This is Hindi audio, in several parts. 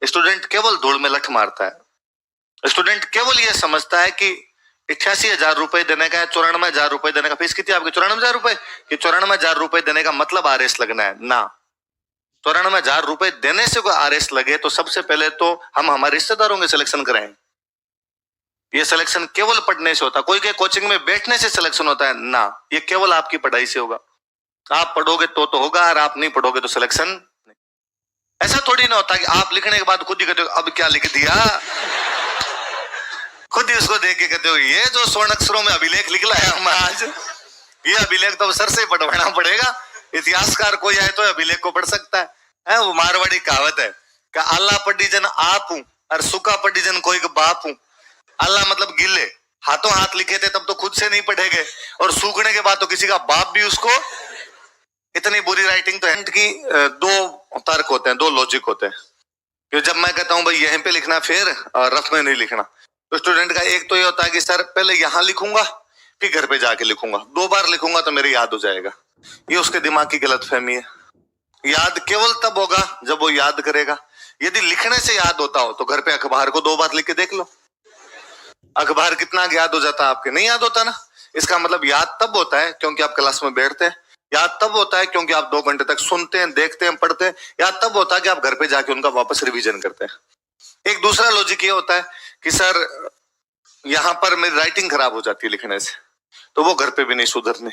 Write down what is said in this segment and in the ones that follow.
स्टूडेंट केवल धूल में लठ मारता है। स्टूडेंट केवल ये समझता है कि 88,000 रुपए देने का है, 94,000 रुपए देने का। फीस कितनी आपकी? 94,000 रुपए। कि 94,000 रुपए देने का मतलब आरएस लगना है ना। 94,000 रुपए देने से कोई आरएस लगे तो सबसे पहले तो हम हमारे रिश्तेदारों के सिलेक्शन कराएं। ये सिलेक्शन केवल पढ़ने से होता है। कोई के कोचिंग में बैठने से सिलेक्शन होता है ना, ये केवल आपकी पढ़ाई से होगा। आप पढ़ोगे तो होगा, और आप नहीं पढ़ोगे तो सिलेक्शन नहीं। ऐसा थोड़ी ना होता कि आप लिखने के बाद खुद ही कहते हो अब क्या लिख दिया, खुद ही उसको देख के कहते हो ये जो स्वर्ण अक्षरों में अभिलेख लिख लाया हम आज, ये अभिलेख तो सर से पढ़वाना पड़ेगा। इतिहासकार कोई आए तो अभिलेख को पढ़ सकता है। वो मारवाड़ी कहावत है कि अल्लाह पढ़ी आप हूं और सुखा पढ़ी कोई बाप हूं। अल्लाह मतलब गिले, हाथों हाथ लिखे थे तब तो खुद से नहीं पढ़े गए, और सूखने के बाद तो किसी का बाप भी उसको। इतनी बुरी राइटिंग तो है कि दो तर्क होते हैं, दो लॉजिक होते हैं। कि जब मैं कहता हूं भाई यहीं पे लिखना फिर और रफ में नहीं लिखना, तो स्टूडेंट का एक तो ये होता है कि सर पहले यहां लिखूंगा फिर घर पे जाके लिखूंगा, 2 बार लिखूंगा तो मेरे याद हो जाएगा। ये उसके दिमाग की गलतफहमी है। याद केवल तब होगा जब वो याद करेगा। यदि लिखने से याद होता हो तो घर पे अखबार को 2 बार लिख के देख लो, अखबार कितना याद हो जाता है आपके? नहीं याद होता ना। इसका मतलब याद तब होता है क्योंकि आप क्लास में बैठते हैं, याद तब होता है क्योंकि आप 2 घंटे तक सुनते हैं, देखते हैं, पढ़ते हैं, याद तब होता है कि आप घर पे जाके उनका वापस रिवीजन करते हैं। एक दूसरा लॉजिक ये होता है कि सर यहां पर मेरी राइटिंग खराब हो जाती है लिखने से, तो वो घर पे भी नहीं सुधरने,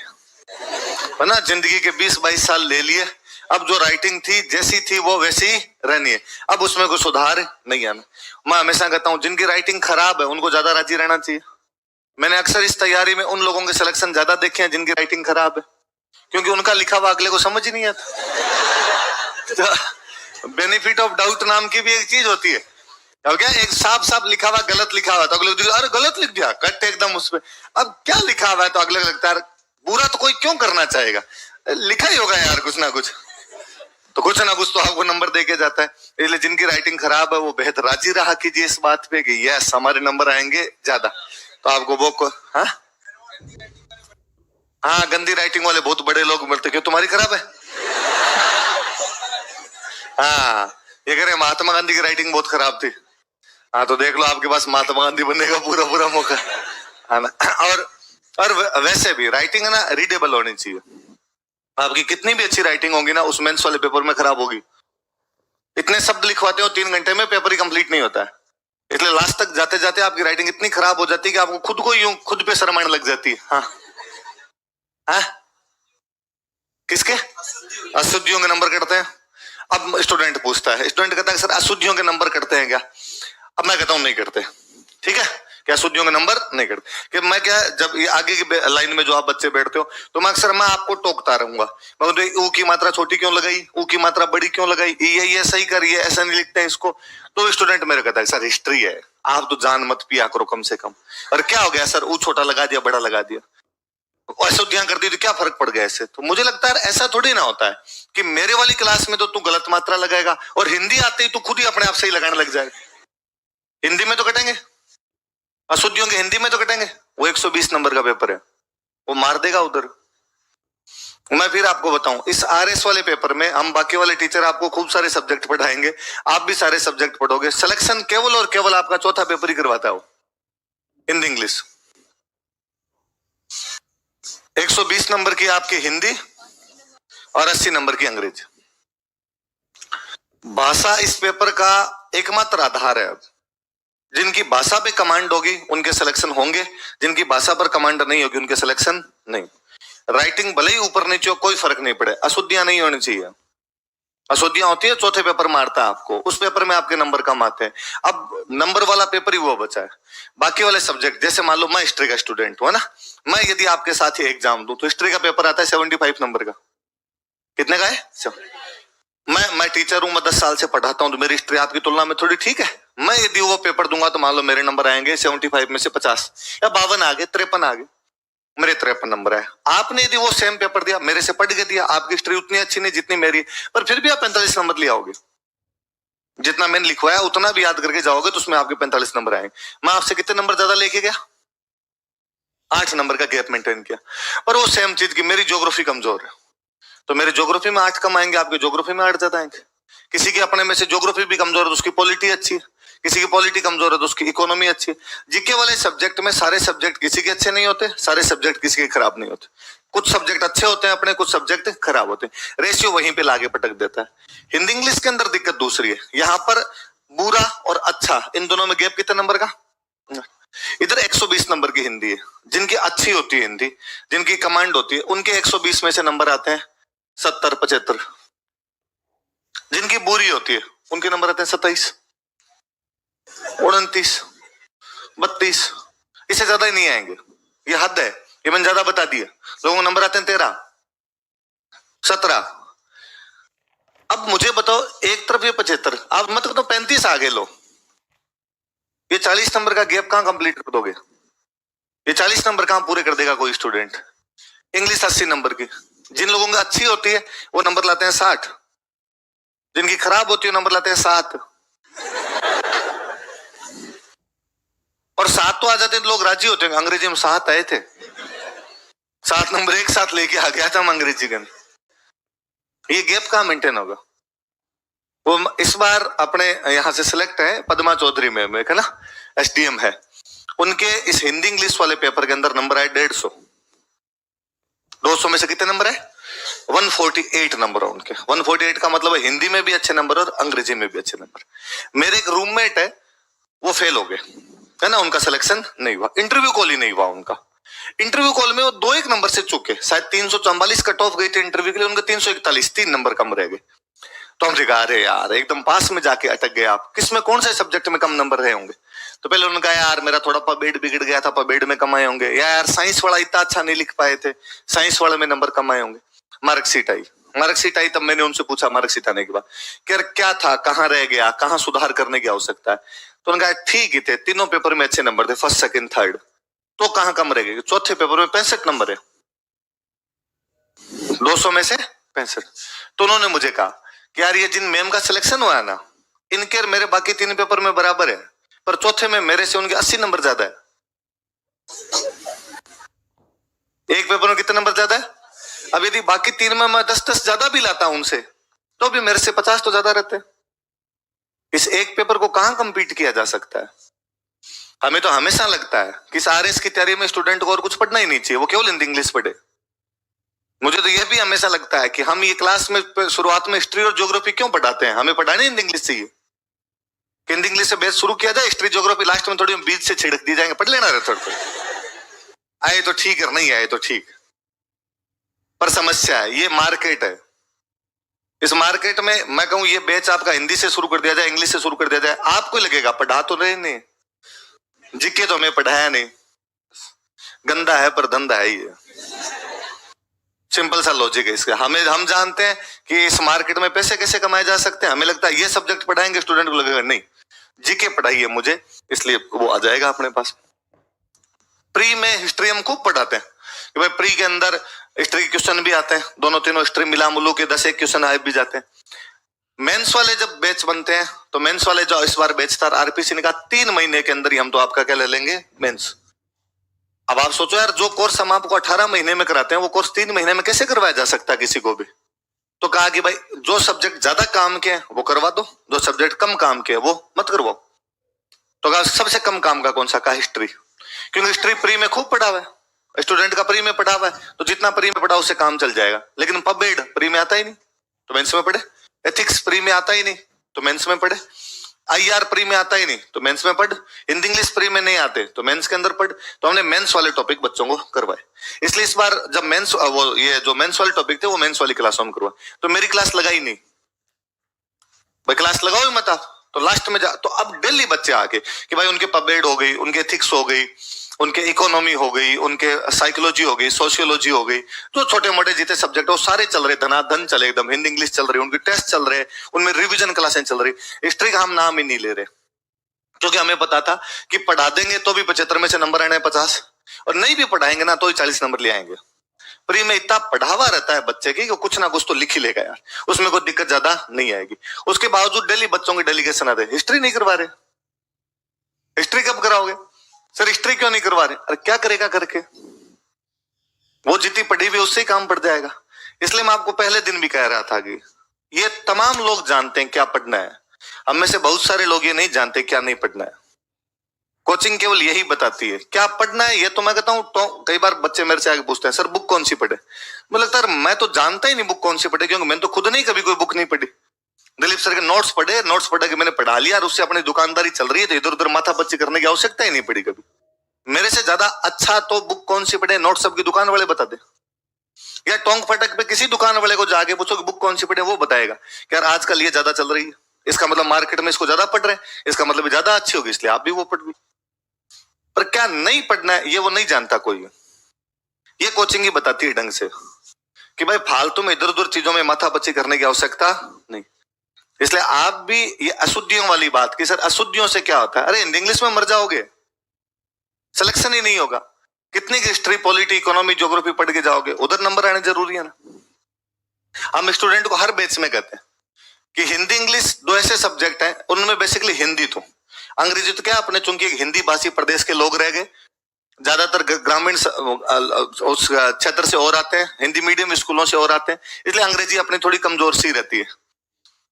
है ना। जिंदगी के 20-22 साल ले लिए, अब जो राइटिंग थी जैसी थी वो वैसी ही रहनी है, अब उसमें कोई सुधार नहीं आना। मैं हमेशा कहता हूं जिनकी राइटिंग खराब है उनको ज्यादा राजी रहना चाहिए। मैंने अक्सर इस तैयारी में उन लोगों के सिलेक्शन ज्यादा देखे हैं जिनकी राइटिंग खराब है, क्योंकि उनका लिखा हुआ अगले को समझ ही नहीं आता। तो बेनिफिट ऑफ डाउट नाम की भी एक चीज होती है। और क्या एक साफ साफ लिखा हुआ गलत लिखा हुआ तो अगले अरे गलत लिख दिया, कट एकदम उस पर। अब क्या लिखा हुआ है तो अगले लगता है बुरा तो कोई क्यों करना चाहेगा, लिखा ही होगा यार कुछ ना कुछ, तो कुछ ना कुछ तो आपको नंबर देके जाता है। इसलिए जिनकी राइटिंग खराब है वो बेहद राजी रहा कीजिए इस बात पे कि यस हमारे नंबर आएंगे ज्यादा, तो आपको वो हाँ गंदी राइटिंग वाले बहुत बड़े लोग मिलते, क्यों तुम्हारी खराब है? हाँ ये कह रहे महात्मा गांधी की राइटिंग बहुत खराब थी। हाँ तो देख लो आपके पास महात्मा गांधी बनने का पूरा पूरा मौका है ना। और वैसे भी राइटिंग है ना रीडेबल होनी चाहिए। आपकी कितनी भी अच्छी राइटिंग होगी ना उस मेंस वाले पेपर में खराब होगी। इतने शब्द लिखवाते हो 3 घंटे में पेपर ही कंप्लीट नहीं होता है, इसलिए लास्ट तक जाते जाते आपकी राइटिंग इतनी खराब हो जाती है कि आपको खुद को यूं खुद पे शर्म आने लग जाती है। हाँ हाँ किसके? अशुद्धियों के नंबर कटते हैं। अब स्टूडेंट पूछता है, स्टूडेंट कहता है सर अशुद्धियों के नंबर कटते हैं क्या? अब मैं कहता हूं नहीं करते, ठीक है, क्या अशुद्धियों के नंबर नहीं करते? कि मैं क्या जब ये आगे की लाइन में जो आप बच्चे बैठते हो तो मैं अक्सर मैं आपको टोकता रहूंगा, मैं बोलूं ऊ की मात्रा छोटी क्यों लगाई, ऊ की मात्रा बड़ी क्यों लगाई, ये सही करिए, ऐसा नहीं लिखते हैं इसको। तो स्टूडेंट मेरे कहता है सर हिस्ट्री है, आप तो जान मत पिया करो कम से कम। और क्या हो गया सर, ऊ छोटा लगा दिया बड़ा लगा दिया, अशुद्धियां कर दी तो क्या फर्क पड़ गया ऐसे? तो मुझे लगता है ऐसा थोड़ी ना होता है कि मेरे वाली क्लास में तो तू गलत मात्रा लगाएगा और हिंदी आते ही तू खुद ही अपने आप सही लगाने लग जाएगा। हिंदी में तो कटेंगे, अशुद्धियों के हिंदी में तो कटेंगे। वो 120 नंबर का पेपर है, वो मार देगा उधर। मैं फिर आपको बताऊं इस आरएस वाले पेपर में हम बाकी वाले टीचर आपको खूब सारे सब्जेक्ट पढ़ाएंगे, आप भी सारे सब्जेक्ट पढ़ोगे, सिलेक्शन केवल और केवल आपका चौथा पेपर ही करवाता है वो, हिंदी इंग्लिश। 120 नंबर की आपकी हिंदी और 80 नंबर की अंग्रेजी। भाषा इस पेपर का एकमात्र आधार है। अब जिनकी भाषा पे कमांड होगी उनके सिलेक्शन होंगे, जिनकी भाषा पर कमांड नहीं होगी उनके सिलेक्शन नहीं। राइटिंग भले ही ऊपर नीचे हो कोई फर्क नहीं पड़े, अशुद्धियां नहीं होनी चाहिए। अशुद्धियां होती है चौथे पेपर मारता है आपको, उस पेपर में आपके नंबर कम आते हैं। अब नंबर वाला पेपर ही वो बचा है, बाकी वाले सब्जेक्ट जैसे मान लो मैं हिस्ट्री का स्टूडेंट हूं ना, मैं यदि आपके साथ ही एग्जाम दूं तो हिस्ट्री का पेपर आता है 75 नंबर का। कितने का है? मैं टीचर हूं, मैं 10 साल से पढ़ाता हूं, तो मेरी हिस्ट्री आपकी तुलना में थोड़ी ठीक है। मैं यदि वो पेपर दूंगा तो मान लो मेरे नंबर आएंगे 75 में से 50 या 52 आ गए, 53 आ गए, मेरे 53 नंबर है। आपने यदि वो सेम पेपर दिया मेरे से पढ़ के दिया, आपकी हिस्ट्री उतनी अच्छी नहीं जितनी मेरी, पर फिर भी आप 45 नंबर ले आओगे। जितना मैंने लिखवाया उतना भी याद करके जाओगे तो उसमें आपके 45 नंबर आएंगे। मैं आपसे कितने नंबर ज्यादा लेके गया? 8 नंबर का गैप मेंटेन किया। और वो सेम चीज की मेरी ज्योग्राफी कमजोर है तो मेरे ज्योग्राफी में 8 कम आएंगे, आपके ज्योग्राफी में 8 ज्यादा आएंगे। किसी के अपने में से ज्योग्राफी भी कमजोर है तो उसकी पॉलिटी अच्छी है, किसी की पॉलिटी कमजोर है तो उसकी इकोनॉमी अच्छी है। जीके वाले सब्जेक्ट में सारे सब्जेक्ट किसी के अच्छे नहीं होते, सारे सब्जेक्ट किसी के खराब नहीं होते। कुछ सब्जेक्ट अच्छे होते हैं अपने, कुछ सब्जेक्ट खराब होते हैं। रेशियो वहीं पे लाके पटक देता है। हिंदी इंग्लिश के अंदर दिक्कत दूसरी है। यहाँ पर बुरा और अच्छा, इन दोनों में गैप कितने नंबर का? इधर 120 नंबर की हिंदी है। जिनकी अच्छी होती है हिंदी, जिनकी कमांड होती है, उनके 120 में से नंबर आते हैं 70 75। जिनकी बुरी होती है उनके नंबर आते हैं 27 29 32। इससे ज्यादा ही नहीं आएंगे, ये हद है। ये मैंने ज्यादा बता दिया। लोगों को नंबर आते हैं 13 17। अब मुझे बताओ, एक तरफ ये 75, अब मत तो 35 आ गए लो, ये 40 नंबर का गैप कहां कंप्लीट कर दोगे? ये 40 नंबर कहां पूरे कर देगा कोई स्टूडेंट? इंग्लिश 80 नंबर की, जिन लोगों की अच्छी होती है वो नंबर लाते हैं 60, जिनकी खराब होती है नंबर लाते हैं 7। और 7 तो आ जाते हैं लोग राजी होते हैं। अंग्रेजी में 7 आए थे, 7 नंबर एक साथ लेके आ गया था हम अंग्रेजी के। ये गैप कहां मेंटेन होगा? वो इस बार अपने यहां से सिलेक्ट है पद्मा चौधरी मैम है ना, एसडीएम है। उनके इस हिंदी इंग्लिश वाले पेपर के अंदर नंबर आए 150। 200 में से कितने नंबर है? 148 नंबर है उनके। 148 का मतलब है हिंदी में भी अच्छे नंबर और अंग्रेजी में भी अच्छे नंबर। मेरे एक रूममेट है, वो फेल हो गए है ना, उनका सिलेक्शन नहीं हुआ, इंटरव्यू कॉल ही नहीं हुआ उनका। इंटरव्यू कॉल में वो 2-1 नंबर से चुके, शायद 344 कट ऑफ गई थी इंटरव्यू के लिए, उनके 341, 3 नंबर कम रह गए। तो हमने कहा अरे यार एकदम पास में जाके अटक गए आप, किसमें कौन से सब्जेक्ट में कम नंबर रहे होंगे? तो पहले उन्होंने कहा यार मेरा थोड़ा पबेड बिगड़ गया था, पबेड में कम आए होंगे। यार साइंस वाला इतना अच्छा नहीं लिख पाए थे, साइंस वाले में नंबर कम आए होंगे। मार्कशीट आई, मार्कशीट आई, तब मैंने उनसे पूछा मार्कशीट आने के बाद कि क्या था, कहाँ रह गया, कहाँ सुधार करने की आवश्यकता है? तो उन्होंने कहा ठीक ही थे, तीनों पेपर में अच्छे नंबर थे, फर्स्ट सेकंड थर्ड। तो कहाँ कम रह गए? चौथे पेपर में 65 नंबर है, 200 में से 65। तो उन्होंने मुझे कहा कि यार ये जिन मैम का सिलेक्शन हुआ है ना, इनके और मेरे बाकी 3 पेपर में बराबर है, पर चौथे में मेरे से उनके 80 नंबर ज्यादा है। एक पेपर में कितने नंबर ज्यादा है? अब यदि बाकी 3 में मैं 10-10 ज्यादा भी लाता हूं उनसे, तो भी मेरे से 50 तो ज्यादा रहते हैं। इस एक पेपर को कहां कंपीट किया जा सकता है? हमें तो हमेशा लगता है कि इस आरएस की तैयारी में स्टूडेंट को और कुछ पढ़ना ही नहीं चाहिए, वो केवल हिंदी इंग्लिश पढ़े। मुझे तो यह भी हमेशा लगता है कि हम ये क्लास में शुरुआत में हिस्ट्री और ज्योग्राफी क्यों पढ़ाते हैं? हमें पढ़ाने हिंदी इंग्लिश चाहिए। हिंदी इंग्लिश से बेस शुरू किया जाए, हिस्ट्री ज्योग्राफी लास्ट में थोड़ी बीच से छिड़क दी जाएंगे, पढ़ लेना रहता है। आए तो ठीक है, नहीं आए तो ठीक। पर समस्या है, ये मार्केट है। इस मार्केट में मैं कहूं ये बैच आपका हिंदी से शुरू कर दिया जाए, इंग्लिश से शुरू कर दिया जाए, आपको लगेगा पढ़ा तो रहे नहीं, जीके तो हमें पढ़ाया नहीं, गंदा है पर धंधा है ये। सिंपल सा लॉजिक है इसका। हम जानते हैं कि इस मार्केट में पैसे कैसे कमाए जा सकते हैं। हमें लगता है ये सब्जेक्ट पढ़ाएंगे स्टूडेंट को लगेगा नहीं, जीके पढ़ाइए मुझे, इसलिए वो आ जाएगा अपने पास। प्री में हिस्ट्री हम खूब पढ़ाते हैं कि भाई प्री के अंदर हिस्ट्री के क्वेश्चन भी आते हैं, दोनों तीनों हिस्ट्री मिला मुलू के 10-1 क्वेश्चन आए भी जाते हैं। मेंस वाले जब बैच बनते हैं तो मेंस वाले जो इस बार बैच था आरपीसी ने कहा 3 महीने के अंदर ही हम तो आपका क्या ले लेंगे, मेंस। अब आप सोचो यार, जो कोर्स हम आपको 18 महीने में कराते हैं वो कोर्स 3 महीने में कैसे करवाया जा सकता है किसी को भी? तो कहा कि भाई जो सब्जेक्ट ज्यादा काम के हैं वो करवा दो, जो सब्जेक्ट कम काम के हैं वो मत करवाओ। तो कहा सबसे कम काम का कौन सा? कहा हिस्ट्री, क्योंकि हिस्ट्री प्री में खूब पढ़ा हुआ है, स्टूडेंट का प्री में पढ़ा हुआ है, तो जितना प्री में पढ़ा उससे काम चल जाएगा। लेकिन पबेड प्री में आता ही नहीं तो मेंस में पढ़े, एथिक्स प्री में आता ही नहीं तो मेंस में पढ़े, आईआर प्री में आता ही नहीं तो मेंस में पढ़, हिंदी इंग्लिश प्री में नहीं आते तो मेंस के अंदर पढ़। तो हमने मेंस वाले टॉपिक बच्चों को करवाए। इसलिए इस बार जब मेंस वो ये जो मेंस वाले टॉपिक थे वो मेंस वाली क्लास में करवाए, तो मेरी क्लास लगाई नहीं। भाई क्लास लगाओ मत आप, तो लास्ट में जा तो अब डेली बच्चे आके कि भाई उनके पबेड हो गई, उनके एथिक्स हो गई, उनके इकोनॉमी हो गई, उनके साइकोलॉजी हो गई, सोशियोलॉजी हो गई, जो छोटे मोटे जितने सब्जेक्ट वो सारे चल रहे, धनाधन चले एकदम, हिंदी इंग्लिश चल रही, उनके टेस्ट चल रहे, उनमें रिवीजन क्लासें चल रही। हिस्ट्री का हम नाम ही नहीं ले रहे, क्योंकि हमें पता था कि पढ़ा देंगे तो भी 75 में से नंबर आने 50, और नहीं भी पढ़ाएंगे ना तो ही 40 नंबर ले आएंगे। प्री में इतना पढ़ावा रहता है बच्चे की कि कुछ ना कुछ तो लिख ही लेगा यार, उसमें कोई दिक्कत ज्यादा नहीं आएगी। उसके बावजूद डेली बच्चों की डेलीगेशन आते, हिस्ट्री नहीं करवा रहे, हिस्ट्री कब कराओगे सर, हिस्ट्री क्यों नहीं करवा रहे? अरे क्या करेगा करके, वो जितनी पढ़ी हुई उससे ही काम पड़ जाएगा। इसलिए मैं आपको पहले दिन भी कह रहा था कि ये तमाम लोग जानते हैं क्या पढ़ना है। हम में से बहुत सारे लोग ये नहीं जानते क्या नहीं पढ़ना है। कोचिंग केवल यही बताती है क्या पढ़ना है। ये तो मैं कहता हूँ, तो कई बार बच्चे मेरे से आके पूछते हैं सर बुक कौन सी पढ़े। मुझे लगता है मैं तो जानता ही नहीं बुक कौन सी पढ़े, क्योंकि मैंने तो खुद नहीं कभी कोई बुक नहीं पढ़ी। दिलीप सर के नोट्स पढ़े, नोट्स पढ़ के मैंने पढ़ा लिया और उससे अपनी दुकानदारी चल रही है, तो इधर उधर माथा पच्ची करने की आवश्यकता ही नहीं पड़ी कभी। मेरे से ज्यादा अच्छा तो बुक कौन सी पढ़े नोट्स सबकी दुकान वाले बता दे, या टोंक फटक पे किसी दुकान वाले को जाके पूछो कि बुक कौन सी पढ़े, वो बताएगा कि यार आजकल ये ज्यादा चल रही है, इसका मतलब मार्केट में इसको ज्यादा पढ़ रहे हैं, इसका मतलब ज्यादा अच्छी होगी इसलिए आप भी वो पढ़ लो। पर क्या नहीं पढ़ना है ये वो नहीं जानता कोई। ये कोचिंग ही बताती है ढंग से कि भाई फालतू में इधर उधर चीजों में माथा पच्ची करने की आवश्यकता नहीं। इसलिए आप भी ये अशुद्धियों वाली बात कि सर अशुद्धियों से क्या होता है, अरे इंग्लिश में मर जाओगे, सिलेक्शन ही नहीं होगा। कितनी हिस्ट्री पॉलिटी इकोनॉमी ज्योग्राफी पढ़ के जाओगे, उधर नंबर आने जरूरी है ना। हम स्टूडेंट को हर बैच में कहते हैं कि हिंदी इंग्लिश दो ऐसे सब्जेक्ट हैं, उनमें बेसिकली हिंदी तो अंग्रेजी तो क्या अपने चूंकि हिंदी भाषी प्रदेश के लोग रह गए, ज्यादातर ग्रामीण उस क्षेत्र से और आते हैं, हिंदी मीडियम स्कूलों से और आते हैं, इसलिए अंग्रेजी अपनी थोड़ी कमजोर सी रहती है,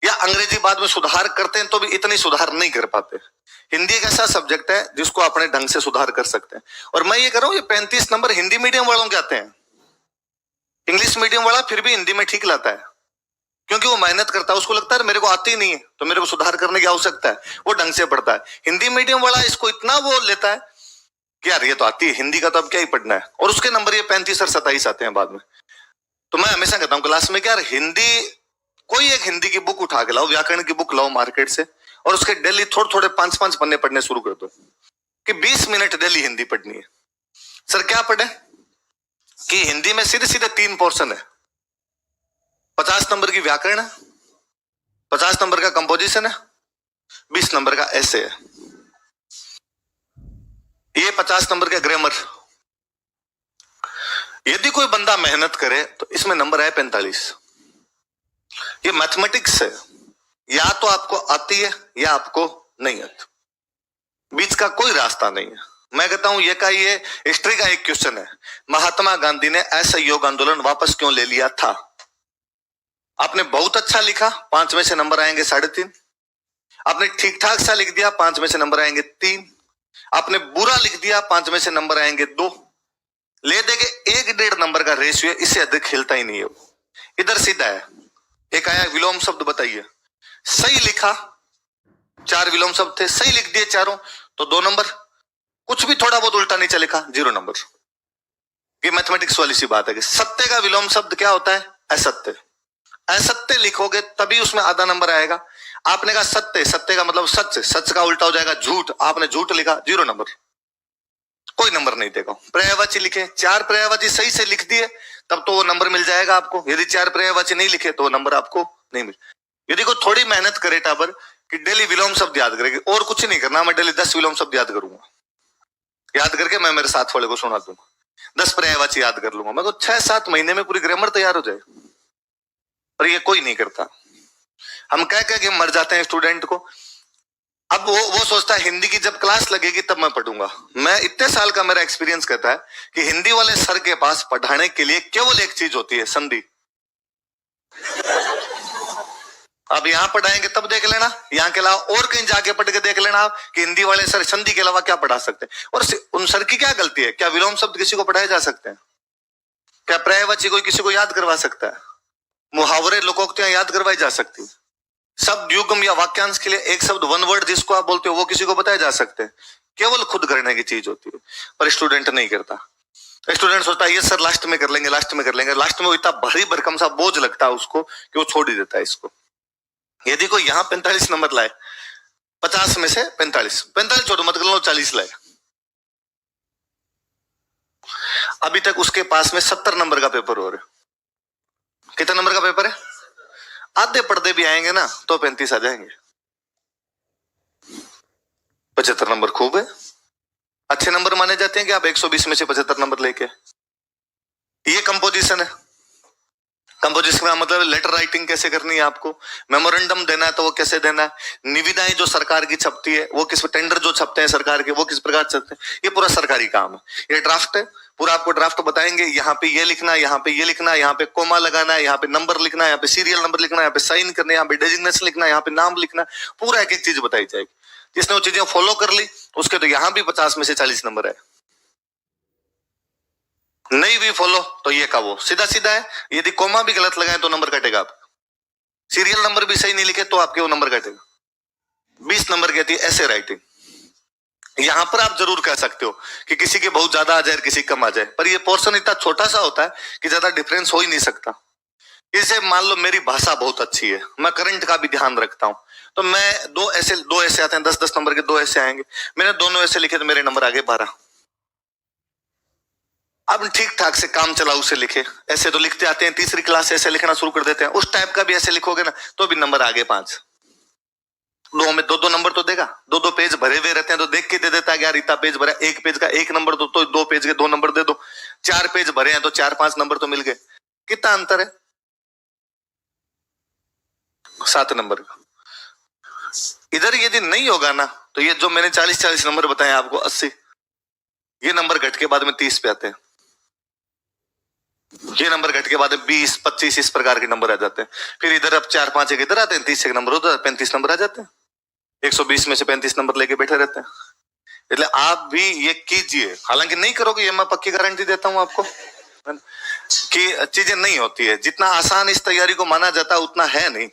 या अंग्रेजी बाद में सुधार करते हैं तो भी इतनी सुधार नहीं कर पाते। हिंदी एक ऐसा सब्जेक्ट है जिसको अपने ढंग से सुधार कर सकते हैं। और मैं ये कह रहा हूं, ये 35 नंबर हिंदी मीडियम वालों के आते हैं। इंग्लिश मीडियम वाला फिर भी हिंदी में ठीक लाता है, क्योंकि वो मेहनत करता है, उसको लगता है मेरे को आती नहीं है तो मेरे को सुधार करने की आवश्यकता है, वो ढंग से पढ़ता है। हिंदी मीडियम वाला इसको इतना वो लेता है कि यार ये तो आती है हिंदी का, तो अब क्या ही पढ़ना है, और उसके नंबर ये 35 और 27 आते हैं बाद में। तो मैं हमेशा कहता हूँ क्लास में कि यार हिंदी, कोई एक हिंदी की बुक उठा के लाओ, व्याकरण की बुक लाओ मार्केट से, और उसके डेली थोड़े थोड़े 5-5 पन्ने पढ़ने शुरू कर दो कि 20 मिनट डेली हिंदी पढ़नी है। सर क्या पढ़े कि हिंदी में सीधे सीधे 3 पोर्शन है। 50 नंबर की व्याकरण है, 50 नंबर का कंपोजिशन है, 20 नंबर का ऐसे है। ये 50 नंबर का ग्रामर। यदि कोई बंदा मेहनत करे तो इसमें नंबर है 45। ये मैथमेटिक्स है, या तो आपको आती है या आपको नहीं आती, बीच का कोई रास्ता नहीं है। मैं कहता हूं ये हिस्ट्री का एक क्वेश्चन है, महात्मा गांधी ने असहयोग आंदोलन वापस क्यों ले लिया था। आपने बहुत अच्छा लिखा, 5 में से नंबर आएंगे 3.5। आपने ठीक ठाक सा लिख दिया, 5 में से नंबर आएंगे 3। आपने बुरा लिख दिया, 5 में से नंबर आएंगे 2। ले देंगे 1-1.5 नंबर का रेशियो है, इससे अधिक खेलता ही नहीं है वो। इधर सीधा है, एक आया विलोम शब्द बताइए, सही लिखा, 4 विलोम शब्द थे, सही लिख दिए चारों तो 2 नंबर, कुछ भी थोड़ा बहुत उल्टा नीचे लिखा 0 नंबर। ये मैथमेटिक्स वाली सी बात है कि सत्य का विलोम शब्द क्या होता है, असत्य। असत्य लिखोगे तभी उसमें आधा नंबर आएगा। आपने कहा सत्य, सत्य का मतलब सच, सच का उल्टा हो जाएगा झूठ, आपने झूठ लिखा 0 नंबर, कोई नंबर नहीं देगा। पर्यायवाची लिखे, 4 पर्यायवाची सही से लिख दिए तब तो वो नंबर मिल जाएगा आपको, यदि 4 पर्यायवाची नहीं लिखे तो वो नंबर आपको नहीं मिले। यदि कोई थोड़ी मेहनत करे टाबर कि डेली विलोम शब्द याद करेगी, और कुछ नहीं करना, मैं डेली 10 विलोम शब्द याद करूंगा, याद करके मैं मेरे साथ वाले को सुना दूंगा, 10 पर्यायवाची याद कर लूंगा, मैं तो 6-7 महीने में पूरी ग्रामर तैयार हो जाए। पर ये कोई नहीं करता, हम कह के मर जाते हैं स्टूडेंट को। अब वो सोचता है हिंदी की जब क्लास लगेगी तब मैं पढ़ूंगा। मैं इतने साल का मेरा एक्सपीरियंस कहता है कि हिंदी वाले सर के पास पढ़ाने के लिए केवल एक चीज होती है, संधि। अब यहां पढ़ाएंगे तब देख लेना, यहां के अलावा और कहीं जाके पढ़ के देख लेना आप कि हिंदी वाले सर संधि के अलावा क्या पढ़ा सकते हैं। और उन सर की क्या गलती है, क्या विलोम शब्द किसी को पढ़ाए जा सकते हैं, क्या पर्यायवाची कोई किसी को याद करवा सकता है, मुहावरे लोकोक्तियां याद करवाई जा सकती है, शब्द युग्म या वाक्यांश के लिए एक शब्द 1 वर्ड जिसको आप बोलते हो वो किसी को बताए जा सकते हैं। केवल खुद करने की चीज होती है, पर स्टूडेंट नहीं करता। स्टूडेंट सोचता है ये सर लास्ट में कर लेंगे, लास्ट में कर लेंगे, लास्ट में वो इतना भारी भरकम सा बोझ लगता है उसको कि वो छोड़ ही देता है इसको। यदि कोई यहाँ 45 नंबर लाए, 50 में से 45 छोड़ो मत कर लो, 40 लाए, अभी तक उसके पास में 70 नंबर का पेपर हो रहा है। कितने नंबर का पेपर है, आधे पर्दे भी आएंगे ना तो 35 आ जाएंगे। 75 नंबर खूब है, अच्छे नंबर माने जाते हैं कि आप 120 में से 75 नंबर लेके। ये कंपोजिशन है, कंपोजिशन का मतलब लेटर राइटिंग कैसे करनी है आपको, मेमोरेंडम देना है तो वो कैसे देना है, निविदाएं जो सरकार की छपती है वो किस, टेंडर जो छपते हैं सरकार के वो किस प्रकार छपते हैं, ये पूरा सरकारी काम है। ये ड्राफ्ट है, पूरा आपको ड्राफ्ट बताएंगे, यहाँ पे ये लिखना, यहाँ पे ये लिखना, यहाँ पे कोमा लगाना है, यहाँ पे नंबर लिखना है, यहाँ पे सीरियल नंबर लिखना है, यहाँ पे साइन करना है, यहाँ पे डेजिग्नेशन लिखना है, यहाँ पे नाम लिखना है, पूरा एक एक चीज बताई जाएगी। जिसने वो चीजें फॉलो कर ली उसके तो यहाँ भी 50 में से 40 नंबर है। नहीं भी फॉलो तो ये का वो सीधा सीधा है। यदि कोमा भी गलत लगाए तो नंबर कटेगा। आप सीरियल नंबर भी सही नहीं लिखे तो आपके वो नंबर कटेगा। 20 नंबर कहती है ऐसे राइटिंग। यहां पर आप जरूर कह सकते हो कि किसी के बहुत ज्यादा आ जाए किसी कम आ जाए, पर ये पोर्शन इतना छोटा सा होता है कि ज्यादा डिफरेंस हो ही नहीं सकता। इसे मान लो मेरी भाषा बहुत अच्छी है, मैं करंट का भी ध्यान रखता हूं, तो मैं दो ऐसे आते हैं, 10-10 नंबर के दो ऐसे आएंगे, मैंने दोनों ऐसे लिखे तो मेरे नंबर आगे 12। अब ठीक ठाक से काम चलाऊ से लिखे, ऐसे तो लिखते आते हैं, तीसरी क्लास से ऐसे लिखना शुरू कर देते हैं, उस टाइप का भी ऐसे लिखोगे ना तो भी नंबर आगे 5। दो में दो नंबर तो देगा, दो पेज भरे हुए रहते हैं तो देख के दे देता है यार इतना पेज भरा, एक पेज का एक नंबर तो 2 पेज के 2 नंबर दे दो। 4 पेज भरे हैं तो 4-5 नंबर तो मिल गए। कितना अंतर है? 7 नंबर का। इधर यदि नहीं होगा ना तो ये जो मैंने 40-40 नंबर बताए आपको 80, ये नंबर घट के बाद में 30 पे आते हैं, ये नंबर घट के बाद 20-25 इस प्रकार के नंबर आ जाते हैं। फिर इधर अब 4-5 एक इधर आते हैं, 30 एक नंबर उधर, 35 नंबर आ जाते हैं। 120 में से 35 नंबर लेके बैठे रहते हैं। इसलिए आप भी ये कीजिए, हालांकि नहीं करोगे ये मैं पक्की गारंटी देता हूं आपको कि चीजें नहीं होती है। जितना आसान इस तैयारी को माना जाता है उतना है नहीं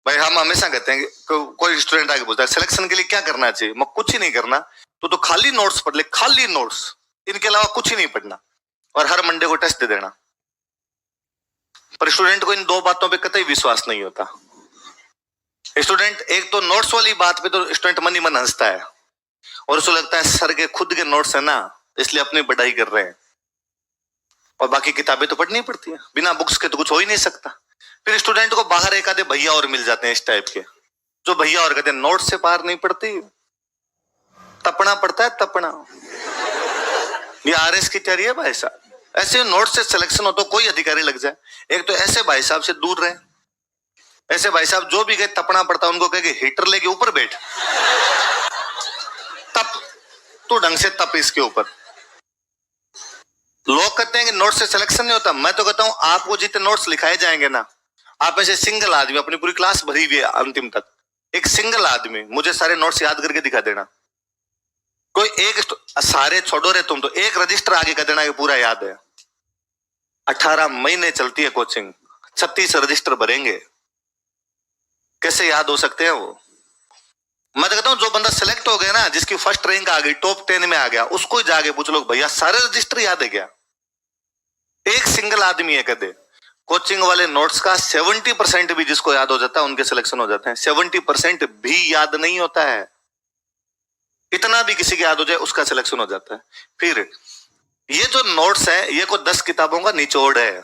भाई। हम हमेशा कहते हैं कि कोई स्टूडेंट आके पूछता है सिलेक्शन के लिए क्या करना चाहिए, मैं कुछ ही नहीं करना, तो खाली नोट्स पढ़ ले, खाली नोट्स, इनके अलावा कुछ ही नहीं पढ़ना और हर मंडे को टेस्ट दे देना। पर स्टूडेंट को इन दो बातों पे कतई विश्वास नहीं होता। स्टूडेंट एक तो नोट्स वाली बात पे तो स्टूडेंट मन ही मन हंसता है और उसको लगता है सर के खुद के नोट्स है ना इसलिए अपनी पढ़ाई कर रहे हैं, और बाकी किताबें तो पढ़नी पड़ती है, बिना बुक्स के तो कुछ हो ही नहीं सकता। फिर स्टूडेंट को बाहर एक आधे भैया और मिल जाते हैं इस टाइप के, जो भैया और कहते हैं नोट से पार नहीं पड़ती, तपना पड़ता है तपना। ये आरएस की तैयारी है भाई साहब। ऐसे नोट से सिलेक्शन हो तो कोई अधिकारी लग जाए, एक तो ऐसे भाई साहब से दूर रहे। ऐसे भाई साहब जो भी गए तपना पड़ता है, उनको कहे हीटर लेके ऊपर बैठ, तप तू ढंग से तप इसके ऊपर। लोग कहते हैं कि नोट से सिलेक्शन नहीं होता, मैं तो कहता हूं आपको जितने नोट्स लिखाए जाएंगे ना, आप ऐसे सिंगल आदमी, अपनी पूरी क्लास भरी हुई है अंतिम तक, एक सिंगल आदमी मुझे सारे नोट्स याद करके दिखा देना। कोई एक सारे छोड़ो रे तुम, तो एक रजिस्टर आगे कर देना कि पूरा याद है। 18 महीने चलती है कोचिंग, 36 रजिस्टर भरेंगे, कैसे याद हो सकते हैं वो? मैं तो कहता हूं जो बंदा सिलेक्ट हो गया ना, जिसकी फर्स्ट रैंक आ गई, टॉप 10 में आ गया, उसको ही जाके पूछ लो भैया सारे रजिस्टर याद है क्या? एक सिंगल आदमी है कहते कोचिंग वाले नोट्स का 70% भी जिसको याद हो जाता है उनके सिलेक्शन हो जाते हैं। 70% भी याद नहीं होता है, इतना भी किसी के याद हो जाए उसका सिलेक्शन हो जाता है। फिर ये जो नोट्स है ये को 10 किताबों का निचोड़ है।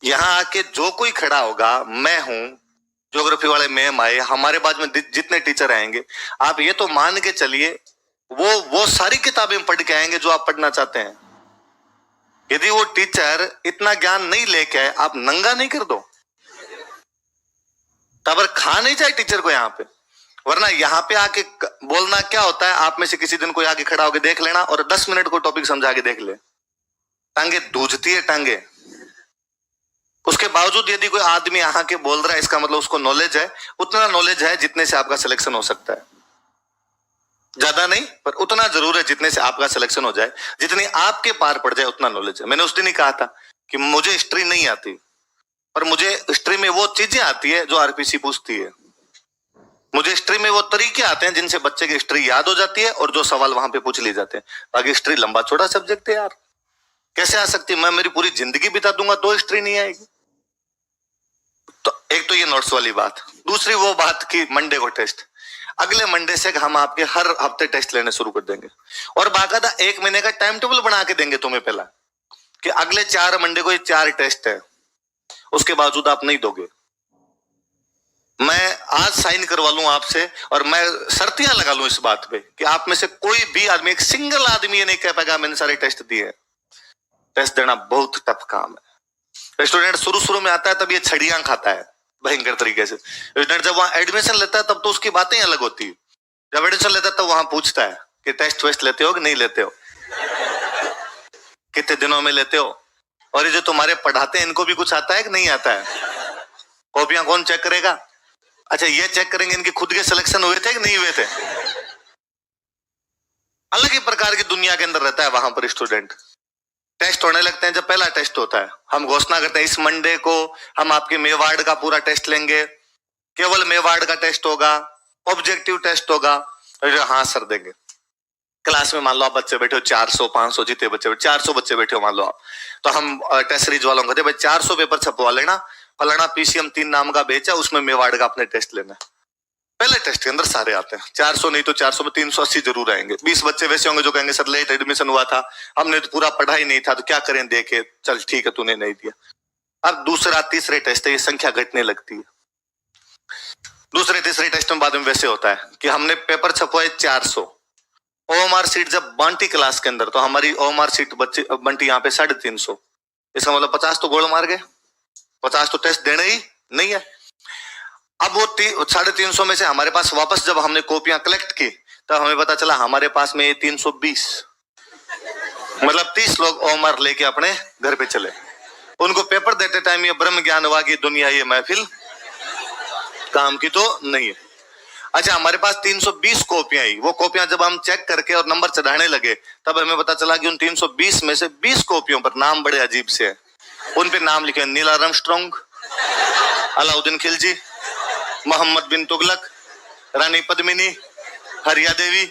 यहां आके जो कोई खड़ा होगा, मैं हूं, ज्योग्राफी वाले मैम आए, हमारे बाद में जितने टीचर आएंगे, आप ये तो मान के चलिए वो सारी किताबें पढ़ के आएंगे जो आप पढ़ना चाहते हैं। यदि वो टीचर इतना ज्ञान नहीं लेके आए, आप नंगा नहीं कर दो तब खा नहीं जाए टीचर को यहाँ पे। वरना यहाँ पे आके बोलना क्या होता है, आप में से किसी दिन कोई आगे खड़ा होकर देख लेना और 10 मिनट को टॉपिक समझा के देख ले, टांगे दूझती है टांगे। उसके बावजूद यदि कोई आदमी यहाँ के बोल रहा है, इसका मतलब उसको नॉलेज है, उतना नॉलेज है जितने से आपका सिलेक्शन हो सकता है। ज्यादा नहीं पर उतना जरूर है जितने से आपका सिलेक्शन हो जाए, जितनी आपके पार पड़ जाए उतना नॉलेज है। मैंने उस दिन ही कहा था कि मुझे हिस्ट्री नहीं आती, पर मुझे हिस्ट्री में वो चीजें आती है जो आरपीसी पूछती है। मुझे हिस्ट्री में वो तरीके आते हैं जिनसे बच्चे की हिस्ट्री याद हो जाती है और जो सवाल वहां पे पूछ लिए जाते हैं। बाकी हिस्ट्री लंबा छोटा सब्जेक्ट है यार, कैसे आ सकती है? मैं मेरी पूरी जिंदगी बिता दूंगा तो हिस्ट्री नहीं आएगी। तो एक तो ये नोट्स वाली बात, दूसरी वो बात कि मंडे को टेस्ट, अगले मंडे से हम आपके हर हफ्ते टेस्ट लेने शुरू कर देंगे और बाकायदा 1 महीने का टाइम टेबल बना के देंगे तुम्हें पहला कि अगले 4 मंडे को ये 4 टेस्ट है, उसके बावजूद आप नहीं दोगे। मैं आज साइन करवा लूं आपसे और मैं शर्तियां लगा लूं इस बात पे कि आप में से कोई भी आदमी, एक सिंगल आदमी ये नहीं कह पाएगा मैंने सारे टेस्ट दिए। टेस्ट देना बहुत टफ काम है। स्टूडेंट शुरू में आता है तब ये छड़ियां खाता है भयंकर तरीके से। स्टूडेंट जब वहां एडमिशन लेता है तब तो उसकी बातें अलग होती है। जब एडमिशन लेता है तब वहां पूछता है कि टेस्ट वेस्ट लेते हो कि नहीं लेते हो। कितने दिनों में लेते हो? और ये जो तुम्हारे पढ़ाते हैं इनको भी कुछ आता है कि नहीं आता है? कॉपियां कौन चेक करेगा? अच्छा, ये चेक करेंगे इनके खुद के सिलेक्शन हुए थे कि नहीं हुए थे? अलग ही प्रकार की दुनिया के अंदर रहता है वहां पर स्टूडेंट। टेस्ट होने लगते हैं, जब पहला टेस्ट होता है हम घोषणा करते हैं इस मंडे को हम आपके मेवाड़ का पूरा टेस्ट लेंगे, केवल मेवाड़ का टेस्ट होगा, ऑब्जेक्टिव टेस्ट होगा। हाँ सर देंगे। क्लास में मान लो आप बच्चे बैठे हो 400 500 जितने बच्चे 400 बच्चे बैठे हो मान लो आप, तो हम टेस्ट सीरीज वालों को कहते भाई 400 पेपर छपवा लेना, फलाना पीसीएम 3 नाम का बेचा उसमें मेवाड़ का अपने टेस्ट लेना। पहले टेस्ट के अंदर सारे आते हैं, 400 नहीं तो 400 में 380 जरूर आएंगे। 20 बच्चे वैसे होंगे जो कहेंगे सर लेट एडमिशन हुआ था, हमने तो पूरा पढ़ा ही नहीं था, तो क्या करें देखे, चल ठीक है तूने नहीं दिया। अब दूसरा तीसरे टेस्ट है, ये संख्या घटने लगती है। दूसरे तीसरे टेस्ट में बाद में वैसे होता है कि हमने पेपर छपवाए 400, ओएमआर सीट जब बांटी क्लास के अंदर तो हमारी ओएमआर सीट बच्चे बंटी यहाँ पे 350। इसका मतलब 50 तो गोल मार गए, 50 तो टेस्ट देने ही नहीं है। अब वो 350 में से हमारे पास वापस जब हमने कॉपियां कलेक्ट की तब हमें पता चला हमारे पास में 320, मतलब 30 लोग ओएमआर लेके अपने घर पे चले। उनको पेपर देते टाइम ये ब्रह्म ज्ञान हुआ कि दुनिया ये महफिल काम की तो नहीं है। अच्छा, हमारे पास 320 कॉपियां आई, वो कॉपियां जब हम चेक करके और नंबर चढ़ाने लगे तब हमें पता चला कि उन 320 में से 20 कॉपियों पर नाम बड़े अजीब से हैं। उन पे नाम लिखे नील आर्मस्ट्रांग, अलाउद्दीन खिलजी, मोहम्मद बिन तुगलक, रानी पद्मिनी, हरिया देवी,